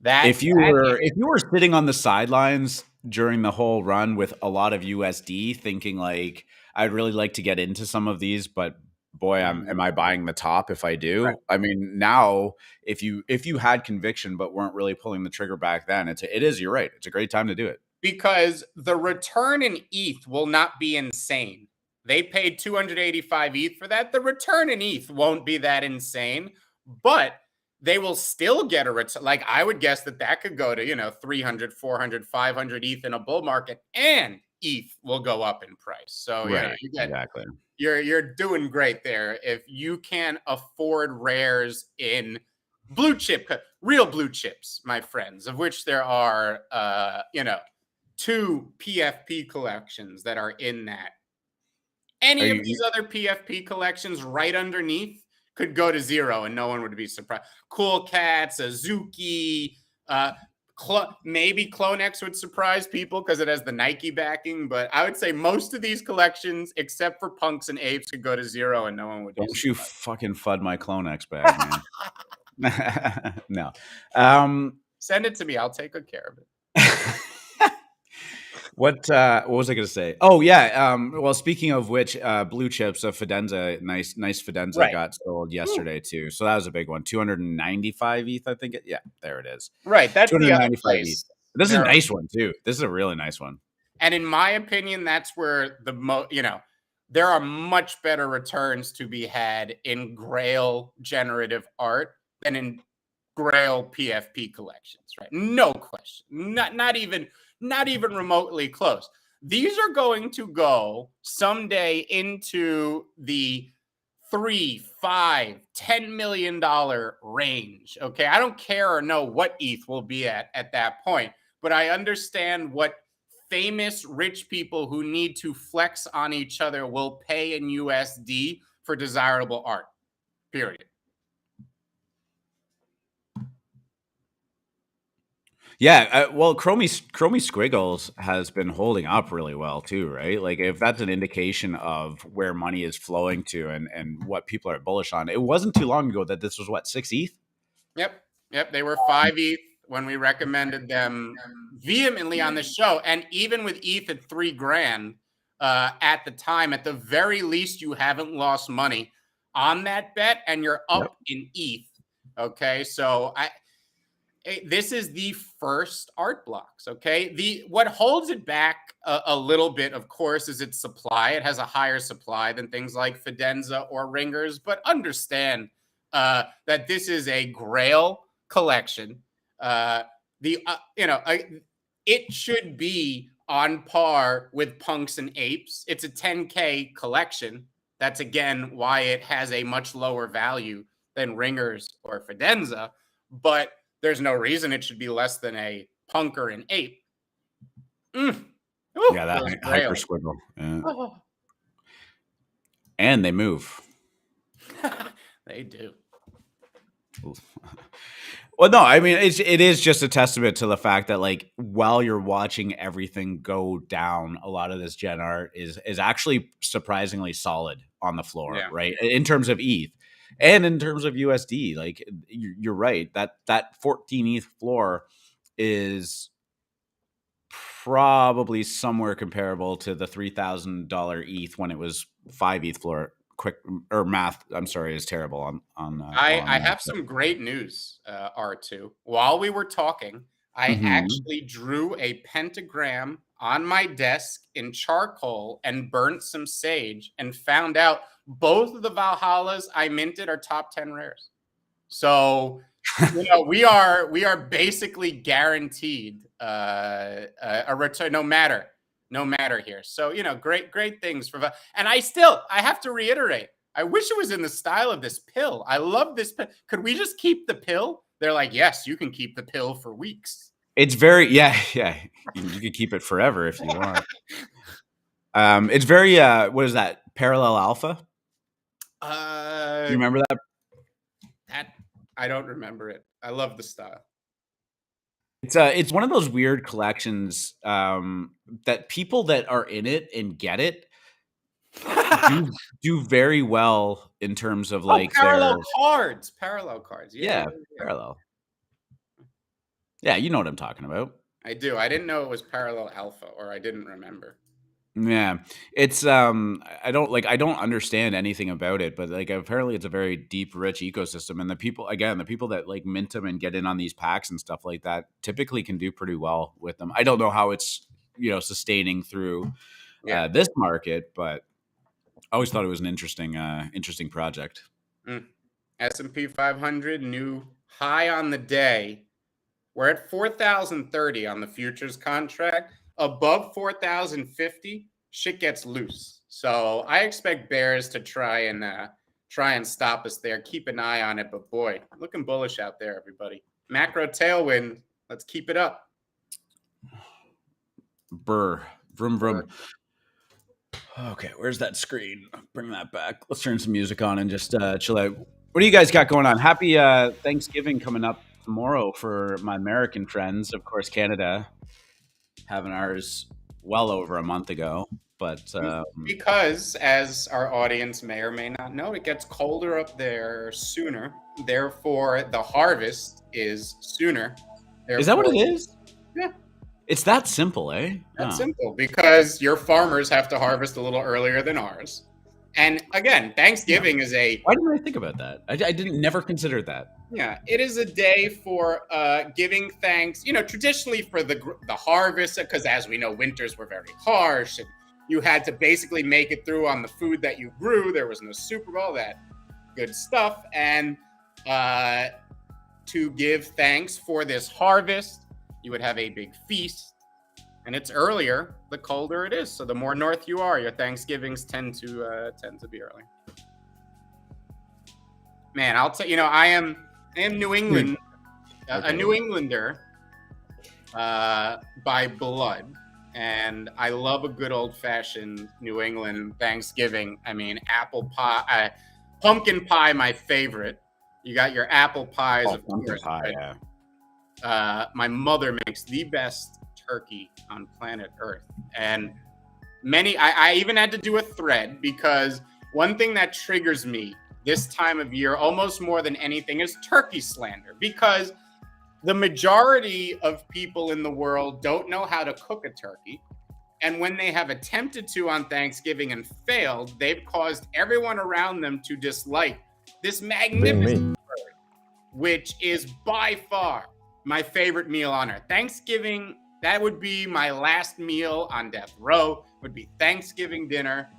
that if you were sitting on the sidelines during the whole run with a lot of USD, thinking like, I'd really like to get into some of these, but boy, am I buying the top if I do? Right. I mean, now if you had conviction but weren't really pulling the trigger back then, you're right. It's a great time to do it, because the return in ETH will not be insane. They paid 285 ETH for that. The return in ETH won't be that insane, but they will still get a return. Like, I would guess that could go to, 300, 400, 500 ETH in a bull market, and ETH will go up in price. So exactly. You're doing great there if you can afford rares in real blue chips, my friends, of which there are 2 PFP collections that are in that. Any of these other PFP collections right underneath could go to 0 and no one would be surprised. Cool Cats, Azuki, maybe CloneX would surprise people because it has the Nike backing, but I would say most of these collections, except for Punks and Apes, could go to 0 and no one would. Don't you fucking FUD my CloneX bag, man. No. Send it to me. I'll take good care of it. What was I going to say? Oh yeah. Well, speaking of which, blue chips, a Fidenza, nice Fidenza got sold yesterday too. So that was a big one. 295 ETH, I think. Yeah, there it is. Right. That's 295 ETH. This is a nice one too. This is a really nice one. And in my opinion, that's where there are much better returns to be had in Grail generative art than in Grail PFP collections. Right. No question. Not even remotely close. These are going to go someday into the $3, $5, $10 million range. Okay, I don't care or know what ETH will be at that point, but I understand what famous rich people who need to flex on each other will pay in USD for desirable art. Period. Yeah, well, Chromie Squiggles has been holding up really well too, right? Like, if that's an indication of where money is flowing to and what people are bullish on. It wasn't too long ago that this was 6 ETH? Yep, they were 5 ETH when we recommended them vehemently on the show, and even with ETH at $3,000 at the time, at the very least, you haven't lost money on that bet, and you're up in ETH. Okay, so this is the first art blocks. Okay, what holds it back a little bit, of course, is its supply. It has a higher supply than things like Fidenza or Ringers, but understand that this is a Grail collection. It should be on par with Punks and Apes. It's a 10K collection. That's again why it has a much lower value than Ringers or Fidenza, but there's no reason it should be less than a Punk or an Ape. Ooh, Yeah, that those hyper rails. squiggle. Yeah. Oh. And they move. They do. Well, no, I mean it is just a testament to the fact that like while you're watching everything go down, a lot of this gen art is actually surprisingly solid on the floor, Yeah. right? In terms of ETH and in terms of USD. Like you're right, that 14 ETH floor is probably somewhere comparable to the $3,000 ETH when it was 5 ETH floor. Quick or math, I'm sorry, is terrible I on that. have some great news, R2. While we were talking, I Mhm. actually drew a pentagram on my desk in charcoal and burnt some sage and found out both of the Valhallas I minted are top 10 rares. So, we are basically guaranteed a return no matter here. So, great things for and I have to reiterate, I wish it was in the style of this pill. I love this pill. Could we just keep the pill? They're like, yes, you can keep the pill for weeks. It's very yeah. You could keep it forever if you want. It's very what is that? Parallel alpha? Do you Uh, remember that? that I don't remember it. I love the style. It's one of those weird collections that people that are in it and get it do very well in terms of Oh, like parallel their cards. Parallel cards. Yeah, yeah, yeah, yeah. parallel. Yeah, you know what I'm talking about. I do. I didn't know it was parallel alpha, or I didn't remember. Yeah. It's I don't understand anything about it, but like apparently it's a very deep, rich ecosystem. And the people that like mint them and get in on these packs and stuff like that typically can do pretty well with them. I don't know how it's, sustaining through Yeah. this market, but I always thought it was an interesting project. S&P 500 new high on the day. We're at 4,030 on the futures contract. Above 4,050, shit gets loose. So I expect bears to try and stop us there. Keep an eye on it, but boy, looking bullish out there, everybody. Macro tailwind. Let's keep it up. Burr. Vroom vroom. Okay, where's that screen? Bring that back. Let's turn some music on and just chill out. What do you guys got going on? Happy Thanksgiving coming up tomorrow for my American friends. Of course, Canada having ours well over a month ago. But because, as our audience may or may not know, it gets colder up there sooner. Therefore, the harvest is sooner. is that what Therefore, it is? yeah, It's that simple, eh? that's Oh. simple because your farmers have to harvest a little earlier than ours. And again, Thanksgiving is Why didn't I think about that? I didn't never consider that. it is a day for giving thanks. Traditionally for the harvest, because as we know, winters were very harsh, and you had to basically make it through on the food that you grew. There was no Super Bowl, that good stuff, and to give thanks for this harvest, you would have a big feast. And it's earlier, the colder it is. So the more north you are, your Thanksgivings tend to be early. Man, I'll tell I am New England, a New Englander by blood, and I love a good old fashioned New England Thanksgiving. I mean, apple pie, pumpkin pie, my favorite. You got your apple pies, of course. Pie, yeah. My mother makes the best turkey on planet Earth, and I even had to do a thread because one thing that triggers me this time of year almost more than anything is turkey slander, because the majority of people in the world don't know how to cook a turkey, and when they have attempted to on Thanksgiving and failed, they've caused everyone around them to dislike this magnificent bird, which is by far my favorite meal on earth. Thanksgiving, that would be my last meal on death row, would be Thanksgiving dinner.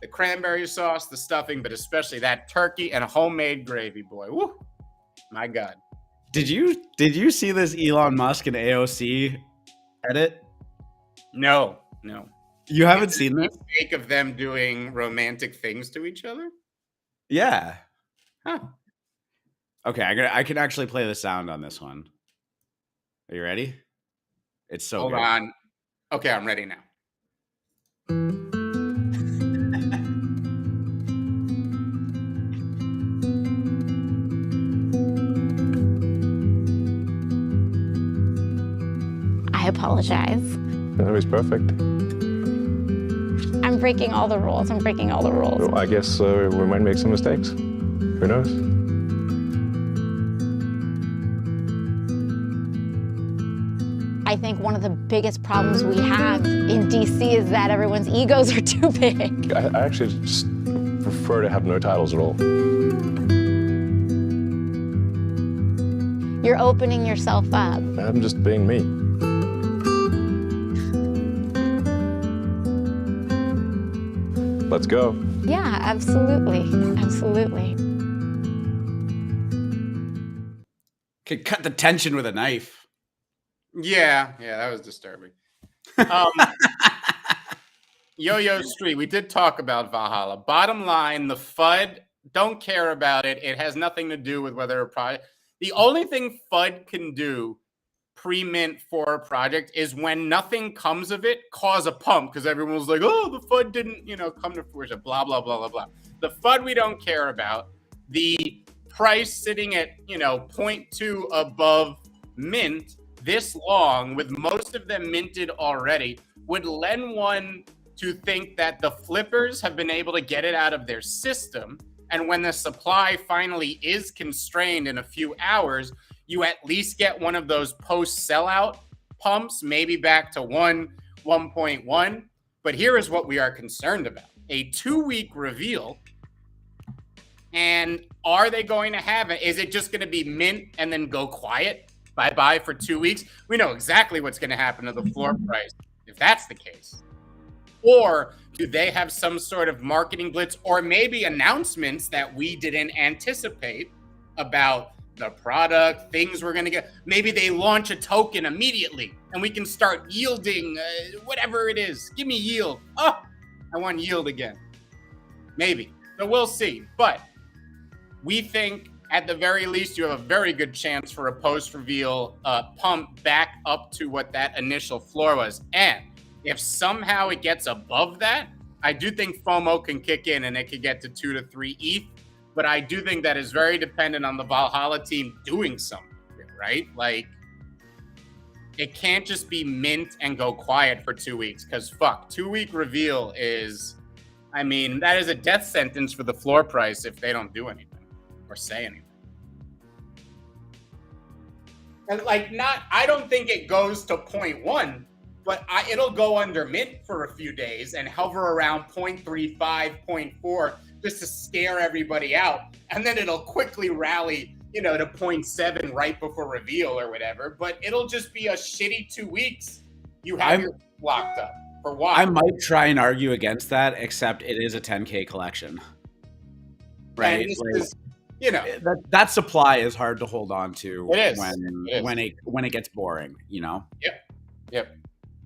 The cranberry sauce, the stuffing, but especially that turkey and homemade gravy, boy. Woo! My God. Did you see this Elon Musk and AOC edit? No. You haven't seen this? Fake of them doing romantic things to each other? Yeah. Huh. Okay, I can actually play the sound on this one. Are you ready? It's so Hold good. on. Okay, I'm ready now. I apologize. No, he's perfect. I'm breaking all the rules. I'm breaking all the rules. Well, I guess we might make some mistakes. Who knows? I think one of the biggest problems we have in DC is that everyone's egos are too big. I actually just prefer to have no titles at all. You're opening yourself up. I'm just being me. Let's go. Yeah, absolutely. Absolutely. Could cut the tension with a knife. Yeah, that was disturbing. Yo-Yo Street, we did talk about Valhalla. Bottom line, the FUD, don't care about it. It has nothing to do with whether a project... The only thing FUD can do pre-mint for a project is when nothing comes of it, cause a pump, because everyone was like, oh, the FUD didn't, come to fruition, blah, blah, blah, blah, blah. The FUD we don't care about. The price sitting at, 0.2 above mint this long, with most of them minted already, would lend one to think that the flippers have been able to get it out of their system. And when the supply finally is constrained in a few hours, you at least get one of those post-sellout pumps, maybe back to 1.1. But here is what we are concerned about. A 2-week reveal. And are they going to have it? Is it just going to be mint and then go quiet? Bye-bye for 2 weeks? We know exactly what's going to happen to the floor price if that's the case. Or do they have some sort of marketing blitz or maybe announcements that we didn't anticipate about the product, things we're going to get? Maybe they launch a token immediately and we can start yielding whatever it is. Give me yield. Oh, I want yield again. Maybe. So we'll see. But we think at the very least you have a very good chance for a post-reveal pump back up to what that initial floor was. And if somehow it gets above that, I do think FOMO can kick in and it could get to 2 to 3 ETH. But I do think that is very dependent on the Valhalla team doing something, right? Like, it can't just be mint and go quiet for 2 weeks, because 2-week reveal is, that is a death sentence for the floor price if they don't do anything or say anything. And I don't think it goes to 0.1, but it'll go under mint for a few days and hover around 0.35, 0.4, just to scare everybody out. And then it'll quickly rally, to 0.7 right before reveal or whatever. But it'll just be a shitty 2 weeks. You have your locked up for why. I might try and argue against that, except it is a 10K collection. Right? And this is, that supply is hard to hold on to when it gets boring, Yep.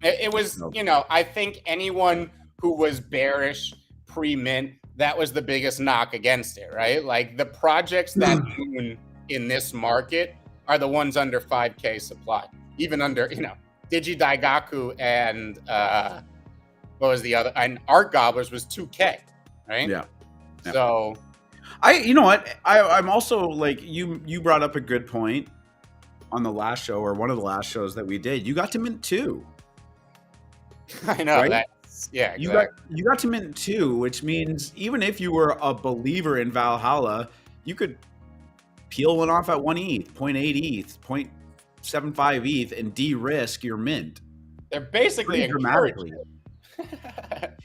It was, I think anyone who was bearish pre-mint, that was the biggest knock against it, right? Like, the projects that moon in this market are the ones under 5K supply. Even under, Digidaigaku and what was the other? And Art Gobblers was 2K, right? Yeah. So you know what? I'm also like, you brought up a good point on the last show, or one of the last shows that we did. You got to mint 2. I know, right? Yeah, exactly. exactly. You got to mint 2, which means even if you were a believer in Valhalla, you could peel one off at 1 ETH, 0.8 ETH, 0.75 ETH, and de-risk your mint. They're basically dramatically.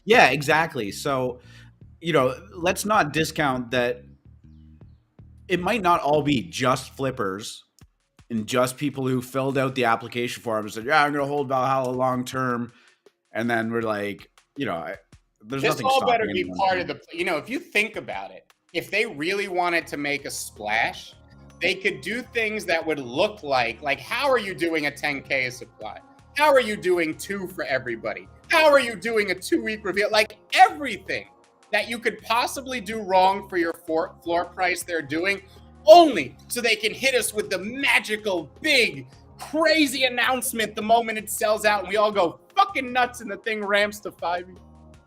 Yeah, exactly. So, let's not discount that it might not all be just flippers and just people who filled out the application form and said, yeah, I'm going to hold Valhalla long term. And then we're like, there's this nothing. All better be part of the. If you think about it, if they really wanted to make a splash, they could do things that would look like how are you doing a 10K supply? How are you doing 2 for everybody? How are you doing a 2-week reveal? Like, everything that you could possibly do wrong for your floor price, they're doing, only so they can hit us with the magical, big, crazy announcement the moment it sells out, and we all go, fuck fucking nuts and the thing ramps to 5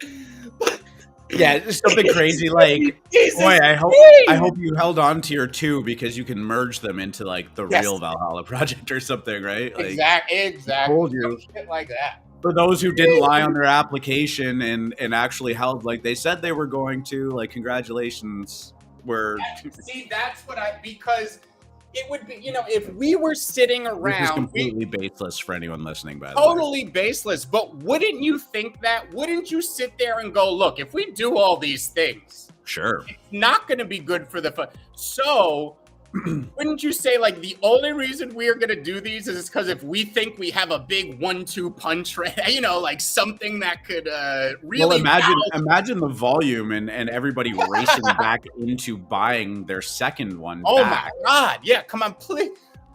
ETH. Yeah, it's something crazy like, Jesus boy, I Christ. hope you held on to your 2 because you can merge them into like the Yes. real Valhalla project or something, right? Like, Exactly. told you. Some shit like that. For those who didn't lie on their application and actually held like they said they were going to, like, congratulations. See, that's what because it would be, if we were sitting This is around, completely baseless for anyone listening, by the way. totally baseless. But wouldn't you think that? Wouldn't you sit there and go, look, if we do all these things, Sure. it's not going to be good for the fun. So wouldn't you say, like, the only reason we are going to do these is because if we think we have a big 1-2 punch, right? Like something that could really. Well, imagine the volume and everybody racing back into buying their second one. Oh back. my God! Yeah, come on, please.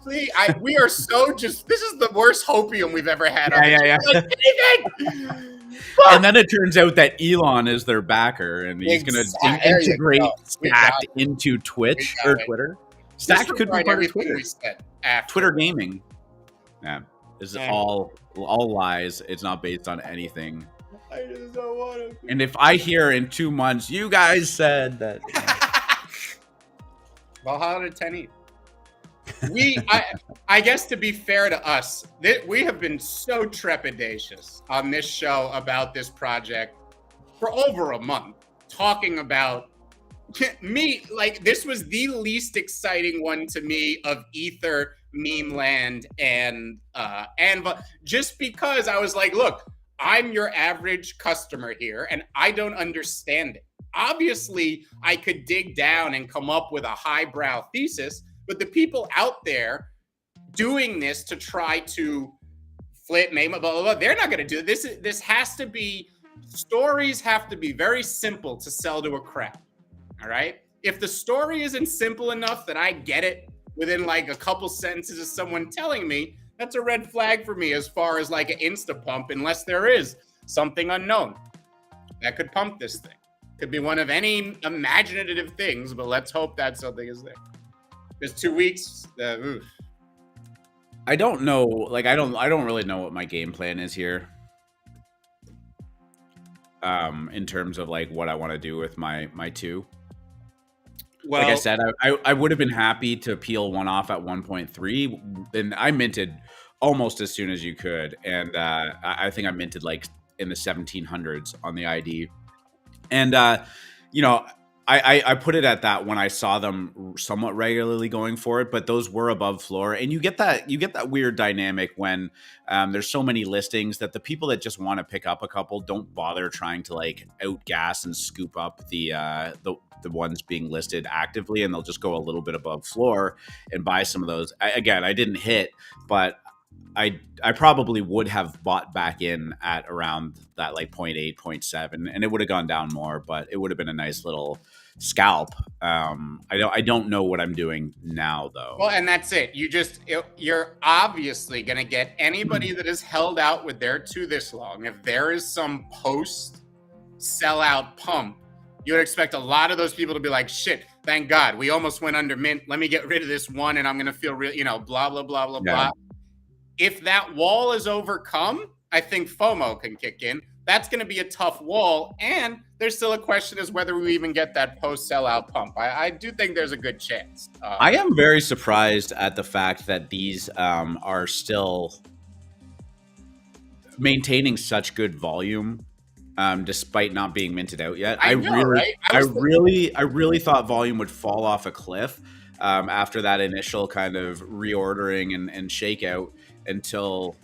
We are so just. This is the worst hopium we've ever had. Yeah. Fuck. And then it turns out that Elon is their backer, and he's going to integrate Stacked into Twitch or Twitter. Stacked could be part of Twitter. Twitter gaming. Yeah, this is all lies. It's not based on anything. I just don't want to. And if I hear in 2 months, you guys said that. Valhalla to 10 ETH. I guess to be fair to us, we have been so trepidatious on this show about this project for over a month, talking about me. Like, this was the least exciting one to me of Ether, meme land, and just because I was like, look, I'm your average customer here, and I don't understand it. Obviously, I could dig down and come up with a highbrow thesis, but the people out there doing this to try to flip, name, blah, blah, blah, they're not going to do this. This has to be, stories have to be very simple to sell to a crowd. All right? If the story isn't simple enough that I get it within like a couple sentences of someone telling me, that's a red flag for me as far as like an Insta pump, unless there is something unknown that could pump this thing. Could be one of any imaginative things, but let's hope that something is there. There's 2 weeks. I don't know. Like, I don't really know what my game plan is here. In terms of like what I want to do with my 2. Well, like I said, I would have been happy to peel one off at 1.3, and I minted almost as soon as you could, and I think I minted like in the 1700s on the ID, and I put it at that when I saw them somewhat regularly going for it, but those were above floor, and you get that weird dynamic when there's so many listings that the people that just want to pick up a couple don't bother trying to like outgas and scoop up the ones being listed actively, and they'll just go a little bit above floor and buy some of those. I didn't hit, but I probably would have bought back in at around that like 0.8, 0.7, and it would have gone down more, but it would have been a nice little scalp. I don't know what I'm doing now though. Well, and that's it. You're obviously going to get anybody that has held out with their 2 this long. If there is some post sellout pump, you would expect a lot of those people to be like, shit, thank God, we almost went under mint. Let me get rid of this one and I'm going to feel real, blah, blah, blah, blah, blah. If that wall is overcome, I think FOMO can kick in. That's going to be a tough wall. And there's still a question as whether we even get that post-sellout pump. I do think there's a good chance. I am very surprised at the fact that these are still maintaining such good volume, despite not being minted out yet. I really thought volume would fall off a cliff after that initial kind of reordering and shakeout until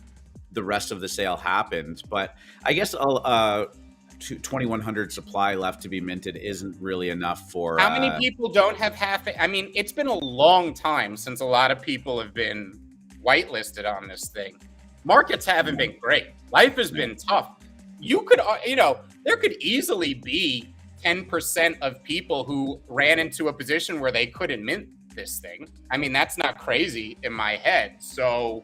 the rest of the sale happened. But I guess 2,100 supply left to be minted isn't really enough for... How many people don't have it's been a long time since a lot of people have been whitelisted on this thing. Markets haven't been great. Life has been tough. You could, there could easily be 10% of people who ran into a position where they couldn't mint this thing. That's not crazy in my head. So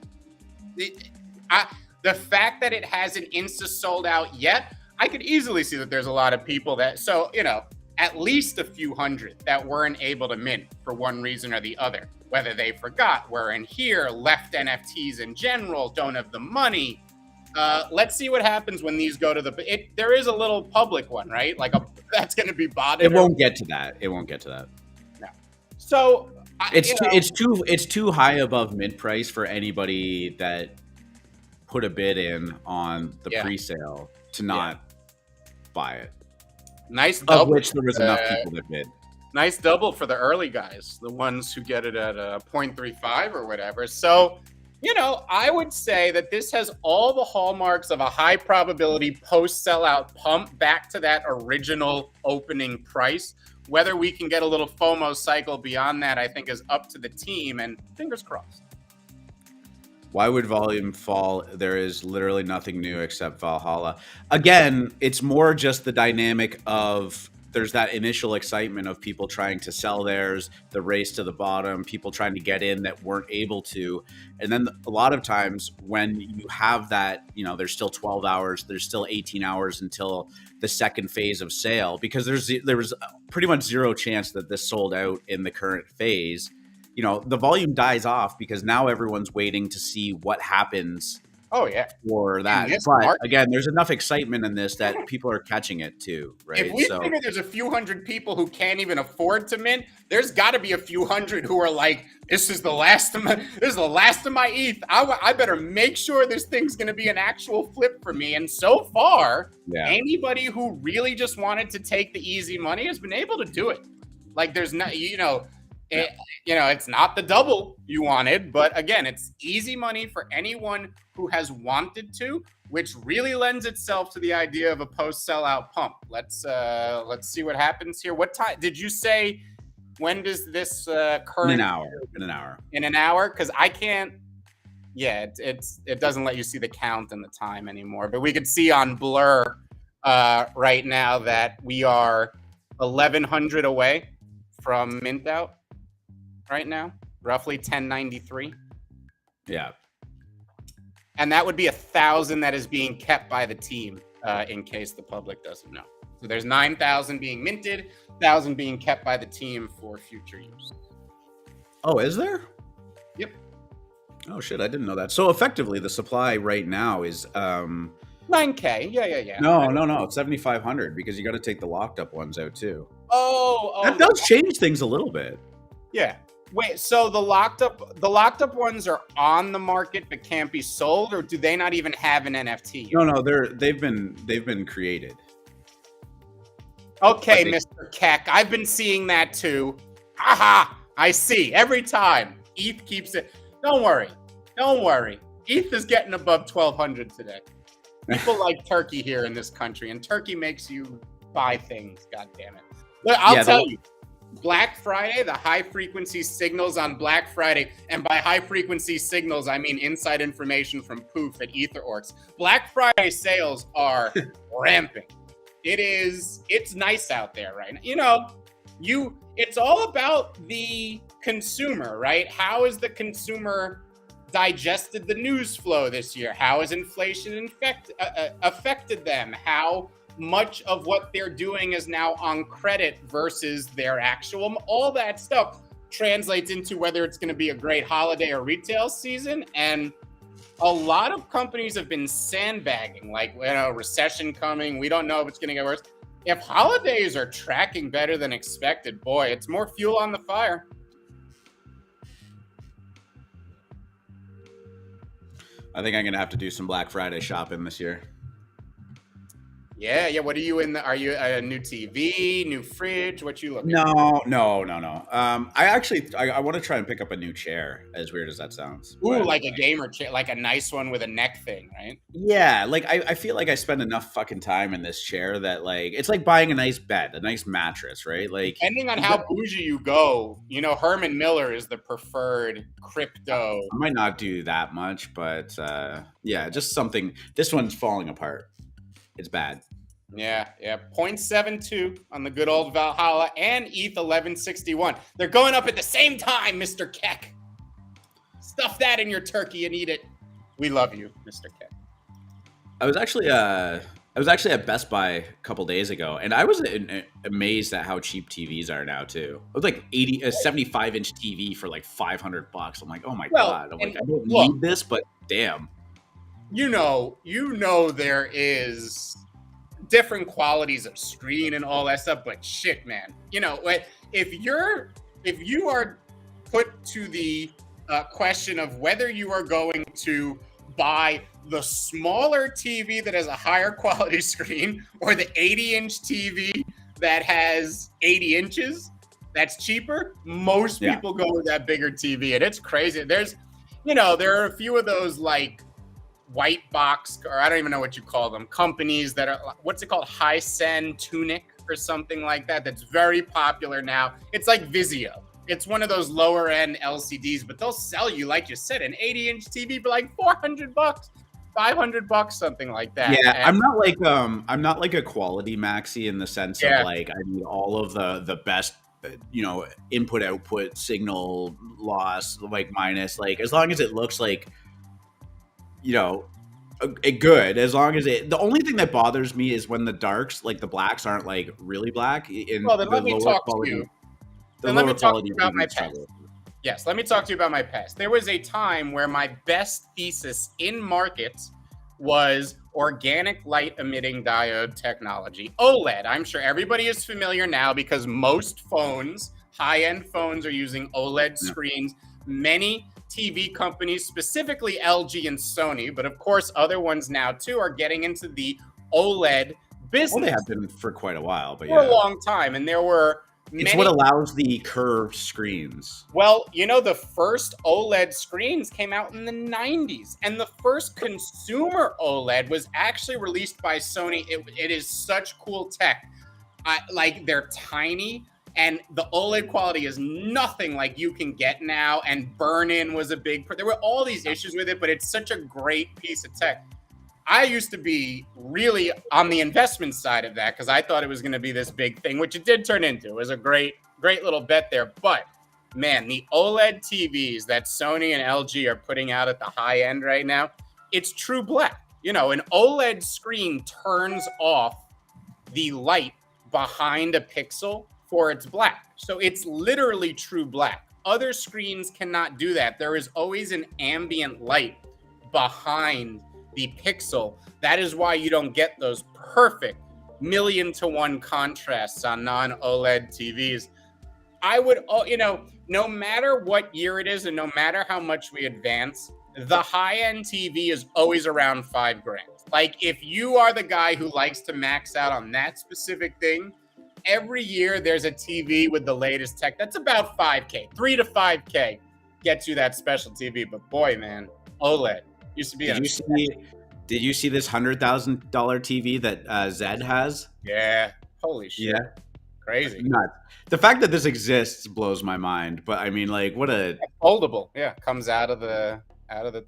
the fact that it hasn't insta sold out yet, I could easily see that there's a lot of people that, at least a few hundred that weren't able to mint for one reason or the other. Whether they forgot, were in here, left NFTs in general, don't have the money. Let's see what happens when these go to there is a little public one, right? Like that's going to be botted. It won't get to that. It won't get to that. No. So it's too high above mint price for anybody that put a bid in on the pre-sale to not buy it. Nice double. Of which there was enough people that bid. Nice double for the early guys, the ones who get it at 0.35 or whatever. So, I would say that this has all the hallmarks of a high probability post-sellout pump back to that original opening price. Whether we can get a little FOMO cycle beyond that, I think, is up to the team, and fingers crossed. Why would volume fall? There is literally nothing new except Valhalla. Again, it's more just the dynamic of there's that initial excitement of people trying to sell theirs, the race to the bottom, people trying to get in that weren't able to. And then a lot of times when you have that, there's still 12 hours, there's still 18 hours until the second phase of sale, because there was pretty much zero chance that this sold out in the current phase. The volume dies off because now everyone's waiting to see what happens. Oh, yeah. For that. But again, there's enough excitement in this that people are catching it too, right? If we figure there's a few hundred people who can't even afford to mint, there's got to be a few hundred who are like, this is the last of my ETH. I better make sure this thing's going to be an actual flip for me. And so far, anybody who really just wanted to take the easy money has been able to do it. Like there's not, it's not the double you wanted, but again, it's easy money for anyone who has wanted to, which really lends itself to the idea of a post-sellout pump. Let's see what happens here. What time did you say? When does this current? In an hour. In an hour, because I can't. Yeah, it doesn't let you see the count and the time anymore. But we could see on Blur right now that we are 1,100 away from mint out. Right now, roughly 1093. Yeah. And that would be 1,000 that is being kept by the team, in case the public doesn't know. So there's 9,000 being minted, 1,000 being kept by the team for future use. Oh, is there? Yep. Oh shit, I didn't know that. So effectively, the supply right now is 9K. Yeah. No. It's 7,500 because you got to take the locked up ones out too. Oh, that does change things a little bit. Yeah. Wait, so the locked up ones are on the market but can't be sold, or do they not even have an NFT? No, they've been created. Okay, Mr. Keck, I've been seeing that too. Haha, I see every time. ETH keeps it. Don't worry. ETH is getting above 1,200 today. People like Turkey here in this country, and Turkey makes you buy things. God damn it! Look, I'll tell you. Black Friday, the high frequency signals on Black Friday, and by high frequency signals, I mean inside information from Poof at EtherOrcs. Black Friday sales are ramping. It's nice out there right now. It's all about the consumer, right? How has the consumer digested the news flow this year? How has inflation affected them? How much of what they're doing is now on credit versus their actual, all that stuff translates into whether it's going to be a great holiday or retail season. And a lot of companies have been sandbagging, like, recession coming. We don't know if it's going to get worse. If holidays are tracking better than expected, boy, it's more fuel on the fire. I think I'm going to have to do some Black Friday shopping this year. Yeah. What are you in? Are you a new TV, new fridge? What you looking? No. I want to try and pick up a new chair. As weird as that sounds. Ooh, like a gamer chair, like a nice one with a neck thing, right? Yeah, like I feel like I spend enough fucking time in this chair that it's like buying a nice bed, a nice mattress, right? Like depending on how bougie you go, Herman Miller is the preferred crypto. I might not do that much, but yeah, just something. This one's falling apart. It's bad. Yeah. 0.72 on the good old Valhalla and ETH 1161. They're going up at the same time, Mr. Keck. Stuff that in your turkey and eat it. We love you, Mr. Keck. I was actually at Best Buy a couple days ago, and I was amazed at how cheap TVs are now too. It was like a 75-inch TV for like $500. I'm like, oh my god! I'm like, I don't need this, but damn. you know, there is different qualities of screen and all that stuff, but shit, man, you know, if you are put to the question of whether you are going to buy the smaller TV that has a higher quality screen or the 80-inch TV that has 80 inches, that's cheaper. Most people go with that bigger TV, and it's crazy. There's, you know, there are a few of those like white box, or I don't even know what you call them, companies that are, what's it called, Hisense Tunic or something like that, that's very popular now. It's like Vizio. It's one of those lower end LCDs, but they'll sell you, like you said, an 80-inch TV for like $400, $500, something like that. Yeah, and I'm not like a quality maxi in the sense of like I need all of the best, you know, input output signal loss, like minus, like as long as it looks like, you know, good, as long as the only thing that bothers me is when the darks, like the blacks, aren't like really black. Well, then let me talk to you. Then let me talk to you about my past. Yes, let me talk to you about my past. There was a time where my best thesis in markets was organic light emitting diode technology, OLED. I'm sure everybody is familiar now because most phones, high-end phones, are using OLED screens. Many TV companies, specifically LG and Sony, but of course other ones now too, are getting into the OLED business. Well, they have been for quite a while, but for a long time, and there were it's what allows the curved screens. Well, you know, the first OLED screens came out in the 90s, and the first consumer OLED was actually released by Sony. It is such cool tech. Like, they're tiny, and the OLED quality is nothing like you can get now, and burn-in was a big... There were all these issues with it, but it's such a great piece of tech. I used to be really on the investment side of that because I thought it was going to be this big thing, which it did turn into. It was a great little bet there. But, man, the OLED TVs that Sony and LG are putting out at the high end right now, it's true black. You know, an OLED screen turns off the light behind a pixel for its black. So it's literally true black. Other screens cannot do that. There is always an ambient light behind the pixel. That is why you don't get those perfect 1,000,000-to-1 contrasts on non-OLED TVs. I would, you know, no matter what year it is and no matter how much we advance, the high-end TV is always around $5,000. Like, if you are the guy who likes to max out on that specific thing, every year there's a TV with the latest tech that's about $5K. $3 to $5K gets you that special TV. But boy, man, OLED used to be. Did you see this $100,000 TV that Zed has? Yeah. Holy shit. Yeah. Crazy. Nuts. The fact that this exists blows my mind. But I mean, like, what a foldable. Yeah, comes out of the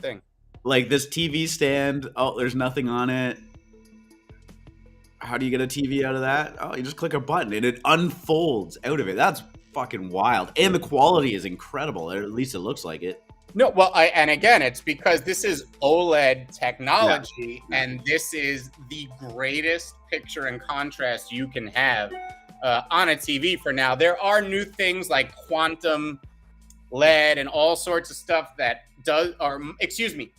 thing. Like this TV stand. Oh, there's nothing on it. How do you get a TV out of that? Oh, you just click a button and it unfolds out of it. That's fucking wild. And the quality is incredible. Or at least it looks like it. No, well, and again, it's because this is OLED technology, and this is the greatest picture and contrast you can have on a TV for now. There are new things like quantum LED and all sorts of stuff that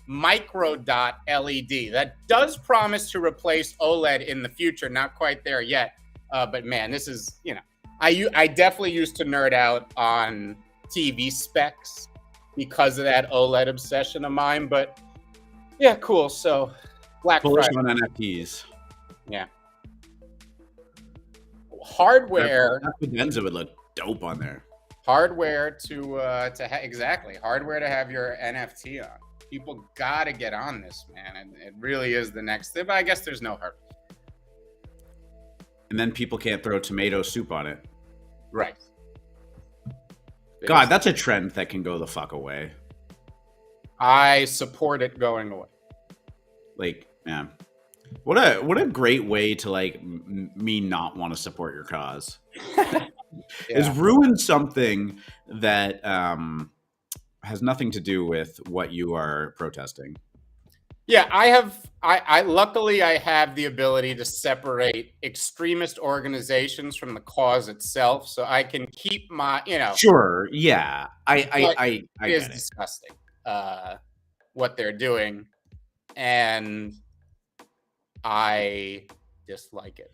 micro dot LED that does promise to replace OLED in the future. Not quite there yet, but man, this is, you know, I definitely used to nerd out on TV specs because of that OLED obsession of mine. But yeah, cool. So Black Bullish Friday on NFTs. Yeah. Hardware. That Fidenza would look dope on there. Hardware exactly. Hardware to have your NFT on. People gotta get on this, man. And it really is the next thing. But I guess there's no hurry. And then people can't throw tomato soup on it. Right. God, that's a trend that can go the fuck away. I support it going away. Like, man, what a great way to like me not want to support your cause. Is ruin something that has nothing to do with what you are protesting. Yeah, I luckily I have the ability to separate extremist organizations from the cause itself, so I can keep my, you know. Sure, yeah, I it is get it. disgusting what they're doing, and I dislike it,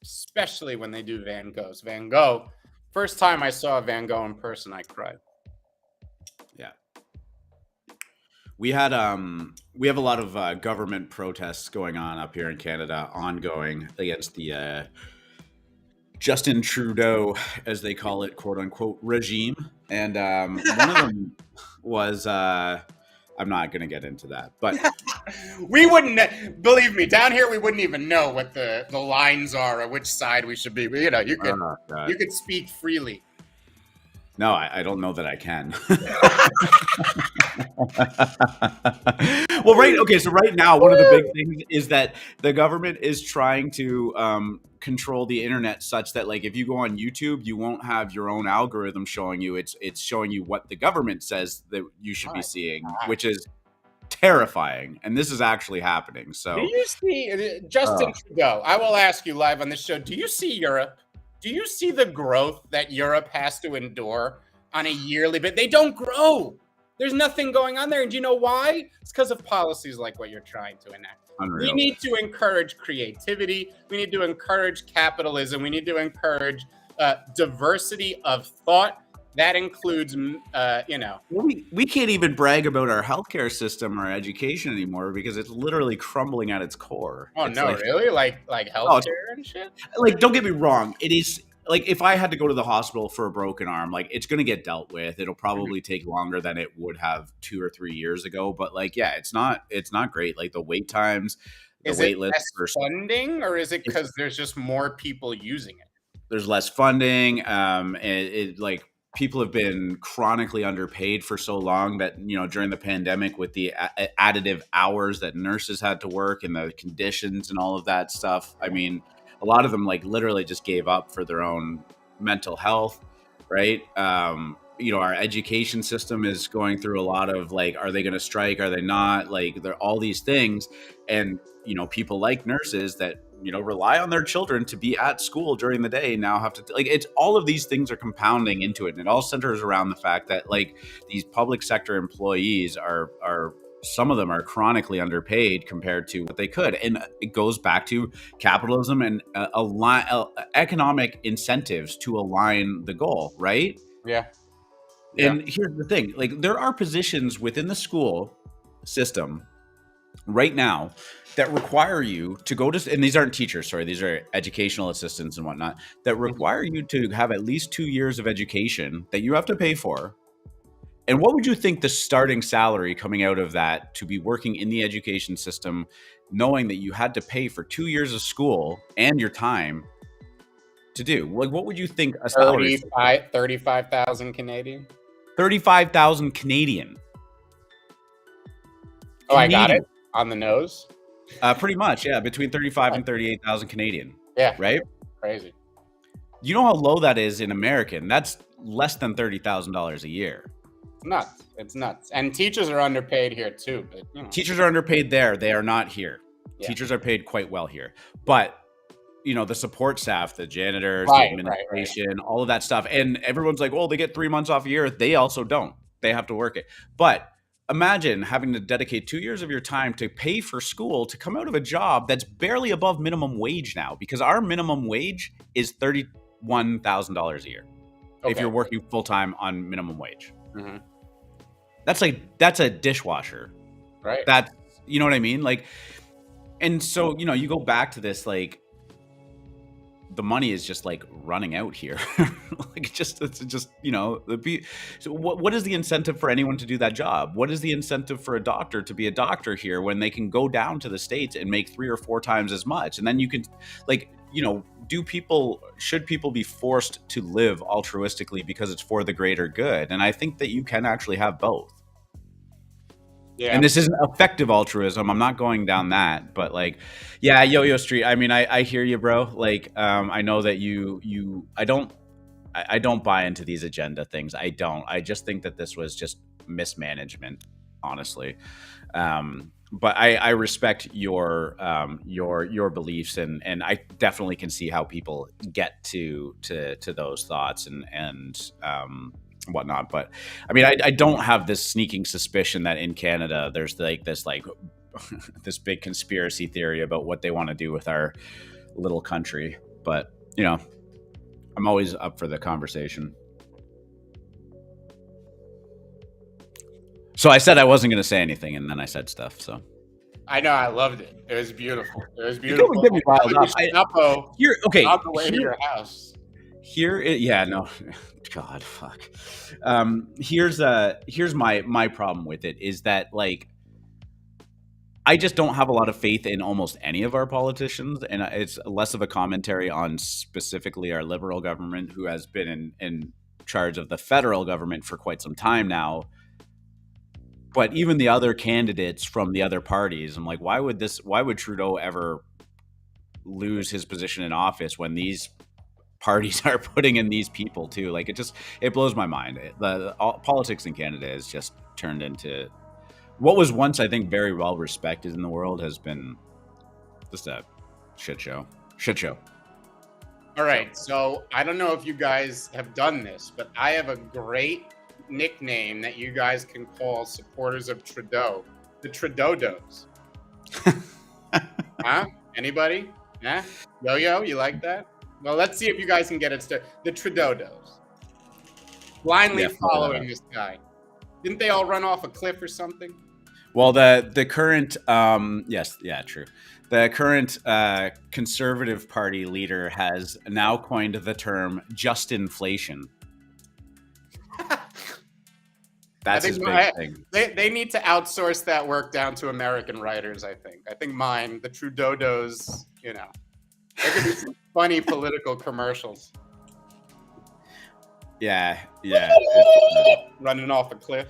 especially when they do Van Goghs. Van Gogh, first time I saw Van Gogh in person, I cried. Yeah. We have a lot of government protests going on up here in Canada, ongoing against the Justin Trudeau, as they call it, quote unquote, regime. And one of them was I'm not going to get into that, but we wouldn't, believe me, down here we wouldn't even know what the lines are or which side we should be. But, you know, you could speak freely. No, I don't know that I can. Well, right. Okay. So right now, one of the big things is that the government is trying to control the internet such that, like, if you go on YouTube, you won't have your own algorithm showing you. It's showing you what the government says that you should be seeing, which is terrifying. And this is actually happening. So do you see Justin Trudeau? I will ask you live on this show. Do you see Europe? Do you see the growth that Europe has to endure on a yearly basis? They don't grow. There's nothing going on there. And do you know why? It's because of policies like what you're trying to enact. Unreal. We need to encourage creativity. We need to encourage capitalism. We need to encourage diversity of thought. That includes, we can't even brag about our healthcare system or education anymore because it's literally crumbling at its core. Oh, it's no, like, really? Like healthcare and shit? Like, don't get me wrong. It is like, if I had to go to the hospital for a broken arm, like, it's going to get dealt with. It'll probably take longer than it would have 2 or 3 years ago. But, like, yeah, it's not great. Like, the wait times, the wait lists for funding, or is it because there's just more people using it? There's less funding. Like, people have been chronically underpaid for so long that, you know, during the pandemic with the additive hours that nurses had to work and the conditions and all of that stuff. I mean, a lot of them, like, literally just gave up for their own mental health, right? You know, our education system is going through a lot of, like, are they going to strike? Are they not? Like, there are all these things. And, you know, people like nurses that, you know, rely on their children to be at school during the day now have to, like, it's all of these things are compounding into it. And it all centers around the fact that, like, these public sector employees are some of them are chronically underpaid compared to what they could. And it goes back to capitalism and economic incentives to align the goal, right? Yeah. And here's the thing, like, there are positions within the school system right now that require you to go to, and these aren't teachers, sorry, these are educational assistants and whatnot, that require you to have at least 2 years of education that you have to pay for. And what would you think the starting salary coming out of that to be working in the education system, knowing that you had to pay for 2 years of school and your time to do? Like, what would you think a salary? 35,000 Canadian. 35,000 Canadian. Oh, Canadian. I got it on the nose. Pretty much, yeah, between 35 and 38,000 Canadian. Yeah, right. Crazy. You know how low that is in American? That's less than $30,000 a year. Nuts. It's nuts. And teachers are underpaid here too. But, you know. Teachers are underpaid there. They are not here. Yeah. Teachers are paid quite well here. But, you know, the support staff, the janitors, the administration, all of that stuff. And everyone's like, oh, they get 3 months off a year. They also don't. They have to work it. But imagine having to dedicate 2 years of your time to pay for school to come out of a job that's barely above minimum wage now, because our minimum wage is $31,000 a year. Okay. If you're working full time on minimum wage. Mm-hmm. That's a dishwasher, right? That's, you know what I mean? Like, and so, you know, you go back to this, like, the money is just, like, running out here. Like, it's just, you know, so what is the incentive for anyone to do that job? What is the incentive for a doctor to be a doctor here when they can go down to the States and make 3 or 4 times as much? And then you can, like, you know, should people be forced to live altruistically because it's for the greater good? And I think that you can actually have both. Yeah. And this isn't effective altruism. I'm not going down that, but, like, yeah, Yo-Yo Street. I mean, I hear you, bro. Like, I know that I don't buy into these agenda things. I don't. I just think that this was just mismanagement, honestly. But I respect your beliefs, and I definitely can see how people get to those thoughts, and whatnot. But I mean, I don't have this sneaking suspicion that in Canada there's like this this big conspiracy theory about what they want to do with our little country. But you know, I'm always up for the conversation. So I said I wasn't going to say anything, and then I said stuff. So I know, I loved it. It was beautiful. It was beautiful. You get me riled up. Here, okay, on the way to your house. Yeah, no, God, fuck. Here's my problem with it is that like I just don't have a lot of faith in almost any of our politicians, and it's less of a commentary on specifically our Liberal government, who has been in charge of the federal government for quite some time now. But even the other candidates from the other parties, I'm like, why would Trudeau ever lose his position in office when these parties are putting in these people too? Like, it blows my mind. Politics in Canada has just turned into what was once, I think, very well respected in the world has been just a shit show. All right, so I don't know if you guys have done this, but I have a great nickname that you guys can call supporters of Trudeau, the Trudeaudos. Huh? Anybody? Yeah? Yo, you like that? Well, let's see if you guys can get it started. The Trudeaudos. Blindly following this guy. Didn't they all run off a cliff or something? Well, the current true. The current Conservative Party leader has now coined the term "just inflation." That's his big thing. They need to outsource that work down to American writers, I think. I think the Trudeaudos, you know, there could be some funny political commercials. Yeah. Running off a cliff.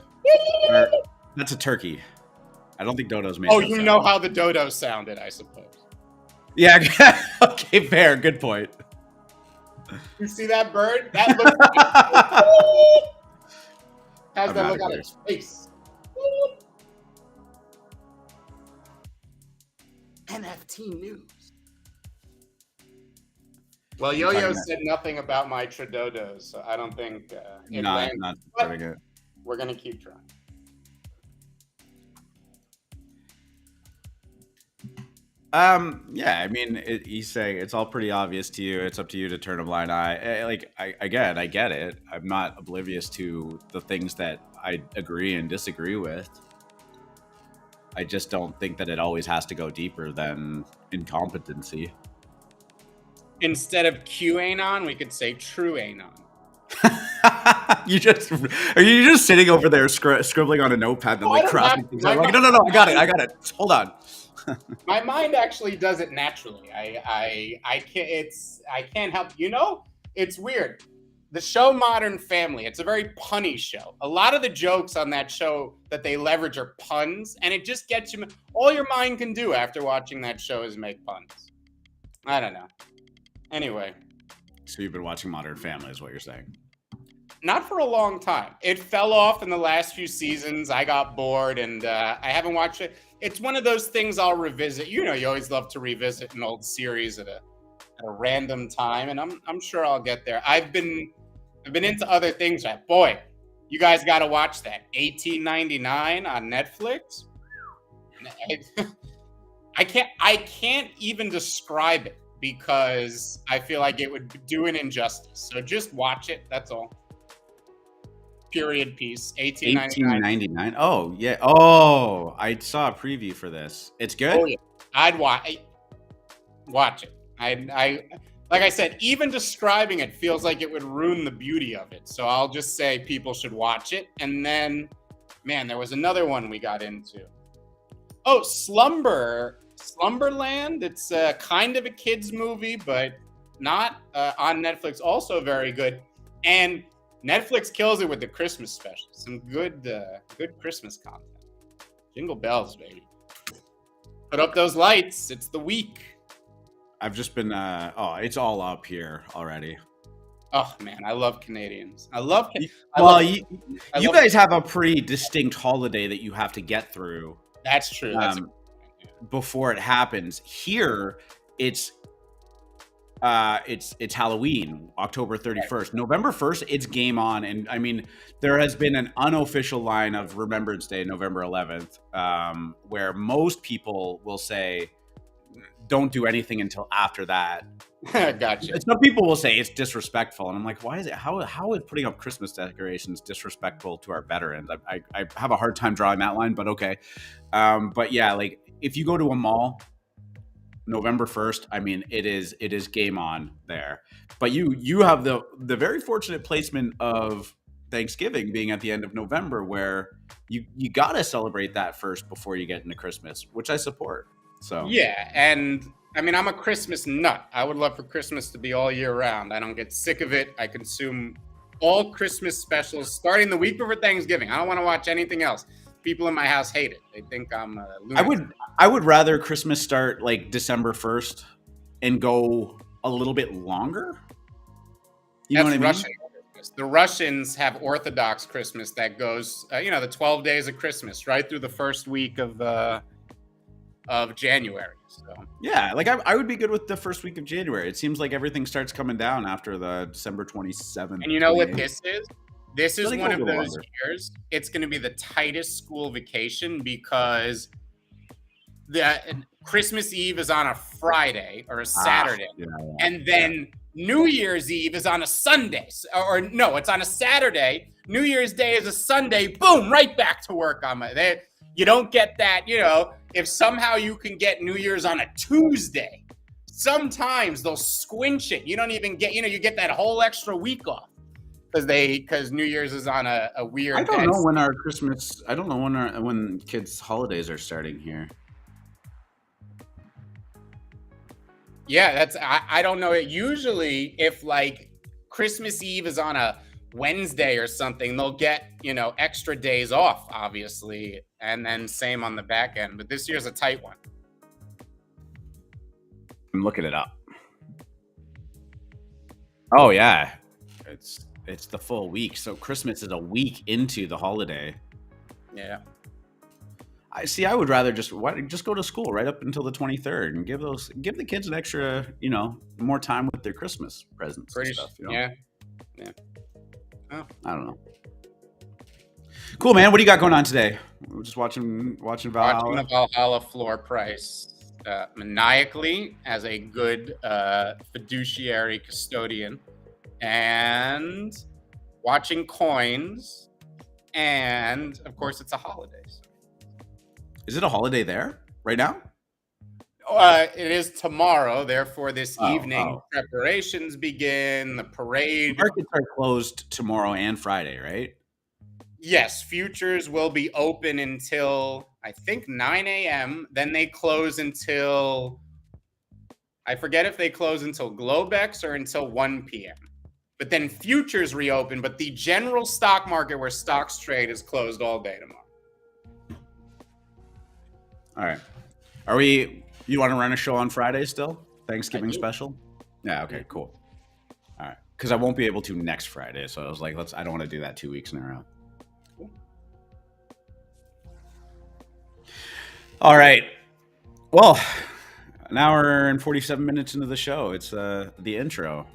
That's a turkey. I don't think dodos make. Oh, you know how the dodo sounded, I suppose. Yeah. Okay, fair. Good point. You see that bird? That looks. How's that look on its face? NFT news. Well, Yo-Yo said nothing about my Trudeaudos, so I don't think it lands. Not doing it. We're gonna keep trying. Yeah, I mean, he's saying it's all pretty obvious to you. It's up to you to turn a blind eye. I get it. I'm not oblivious to the things that I agree and disagree with. I just don't think that it always has to go deeper than incompetency. Instead of QAnon, we could say True Anon. Are you just sitting over there scribbling on a notepad and like crossing things out? Like, no, I got it. Hold on. My mind actually does it naturally. I can't help. You know, it's weird. The show Modern Family, it's a very punny show. A lot of the jokes on that show that they leverage are puns, and it just gets you. All your mind can do after watching that show is make puns. I don't know. Anyway. So you've been watching Modern Family is what you're saying? Not for a long time. It fell off in the last few seasons. I got bored, and I haven't watched it. It's one of those things I'll revisit. You know, you always love to revisit an old series at a random time, and I'm sure I'll get there. I've been into other things. Boy, you guys got to watch that 1899 on Netflix. I can't even describe it because I feel like it would do an injustice. So just watch it. That's all. Period piece. 1899. Oh yeah. Oh, I saw a preview for this. It's good. Oh, yeah. I'd watch it. I like I said, even describing it feels like it would ruin the beauty of it. So I'll just say people should watch it. And then, man, there was another one we got into. Oh, Slumberland. It's kind of a kids movie, but not on Netflix. Also very good. And Netflix kills it with the Christmas special. Some good Christmas content. Jingle bells, baby. Put up those lights. It's the week. I've just been, it's all up here already. Oh, man, I love Canadians. You guys have a pretty distinct holiday that you have to get through. That's true. Before it happens. Here, it's It's Halloween, October 31st. November 1st, it's game on. And I mean, there has been an unofficial line of Remembrance Day, November 11th, where most people will say, don't do anything until after that. Gotcha. Some people will say it's disrespectful, and I'm like, why is it? How is putting up Christmas decorations disrespectful to our veterans? I have a hard time drawing that line, but okay. But yeah, like if you go to a mall, November 1st, I mean, it is game on there. But you have the very fortunate placement of Thanksgiving being at the end of November, where you gotta celebrate that first before you get into Christmas, which I support. So yeah, and I mean, I'm a Christmas nut. I would love for Christmas to be all year round. I don't get sick of it. I consume all Christmas specials starting the week before Thanksgiving. I don't want to watch anything else. People in my house hate it. They think I'm a lunatic. I would rather Christmas start like December 1st and go a little bit longer. You know what I mean? Russian Christmas. The Russians have Orthodox Christmas that goes, the 12 days of Christmas, right through the first week of January. So yeah, like I would be good with the first week of January. It seems like everything starts coming down after the December 27th. And you know what this is? This is one of those longer. years. It's going to be the tightest school vacation because the Christmas Eve is on a Friday or a Saturday, and then New Year's Eve is on a Sunday, or no, it's on a Saturday. New Year's Day is a Sunday. Boom, right back to work on my. You don't get that, if somehow you can get New Year's on a Tuesday, sometimes they'll squinch it. You don't even get, you get that whole extra week off because New Year's is on a weird. I don't know when our Christmas. I don't know when kids' holidays are starting here. Yeah, I don't know. Usually, if like Christmas Eve is on a Wednesday or something, they'll get, extra days off, obviously. And then same on the back end. But this year's a tight one. I'm looking it up. Oh, yeah. It's the full week. So Christmas is a week into the holiday. Yeah. I would rather just go to school right up until the 23rd and give the kids an extra, more time with their Christmas presents and stuff. Yeah. Oh. I don't know. Cool, man. What do you got going on today? We're just watching Valhalla. Watching the Valhalla floor price maniacally as a good fiduciary custodian, and watching coins, and of course it's a holiday. Is it a holiday there right now? It is tomorrow. Therefore, this evening preparations begin. The parade. The markets are closed tomorrow and Friday, right? Yes, futures will be open until I think 9 a.m. Then they close until, I forget if they close until Globex or until 1 p.m. But then futures reopen. But the general stock market where stocks trade is closed all day tomorrow. All right. You want to run a show on Friday still? Thanksgiving special? Yeah, okay, cool. All right. Because I won't be able to next Friday. So I was like, I don't want to do that 2 weeks in a row. Cool. All right. Well, an hour and 47 minutes into the show. It's the intro.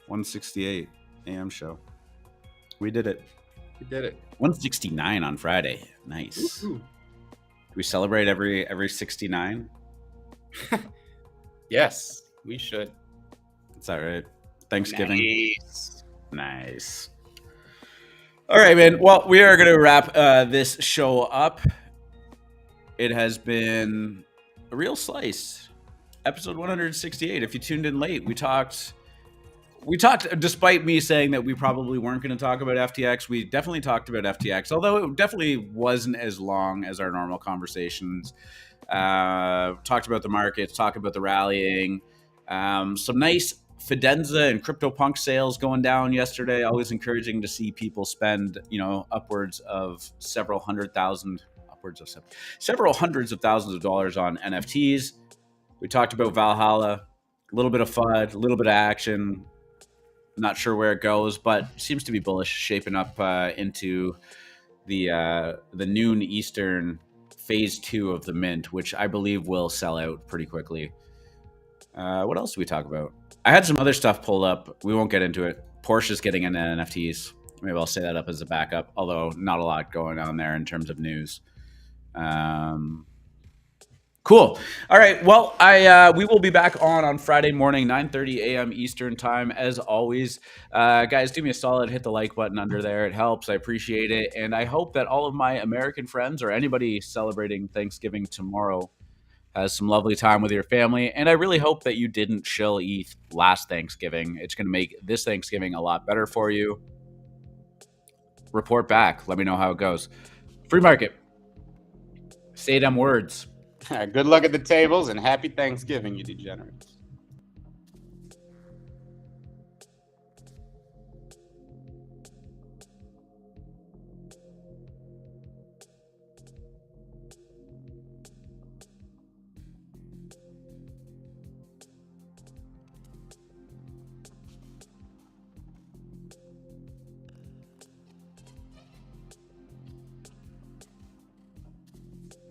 168 a.m. show. We did it. 169 on Friday. Nice. Ooh. Do we celebrate every 69? Yes, we should. Is that right? Thanksgiving. Nice. All right, man. Well, we are going to wrap this show up. It has been a real slice. Episode 168. If you tuned in late, we talked, despite me saying that we probably weren't going to talk about FTX, we definitely talked about FTX, although it definitely wasn't as long as our normal conversations. Talked about the markets, talked about the rallying, some nice Fidenza and CryptoPunk sales going down yesterday. Always encouraging to see people spend, upwards of several hundreds of thousands of dollars on NFTs. We talked about Valhalla, a little bit of FUD, a little bit of action. Not sure where it goes, but seems to be bullish, shaping up into the noon Eastern phase 2 of the mint, which I believe will sell out pretty quickly. What else do we talk about? I had some other stuff pulled up. We won't get into it. Porsche's getting into NFTs. Maybe I'll say that up as a backup, although not a lot going on there in terms of news. Cool. All right. Well, we will be back on Friday morning, 9:30 a.m. Eastern time, as always. Guys, do me a solid. Hit the like button under there. It helps. I appreciate it. And I hope that all of my American friends or anybody celebrating Thanksgiving tomorrow has some lovely time with your family. And I really hope that you didn't shill ETH last Thanksgiving. It's going to make this Thanksgiving a lot better for you. Report back. Let me know how it goes. Free market. Say them words. Good luck at the tables and happy Thanksgiving, you degenerates.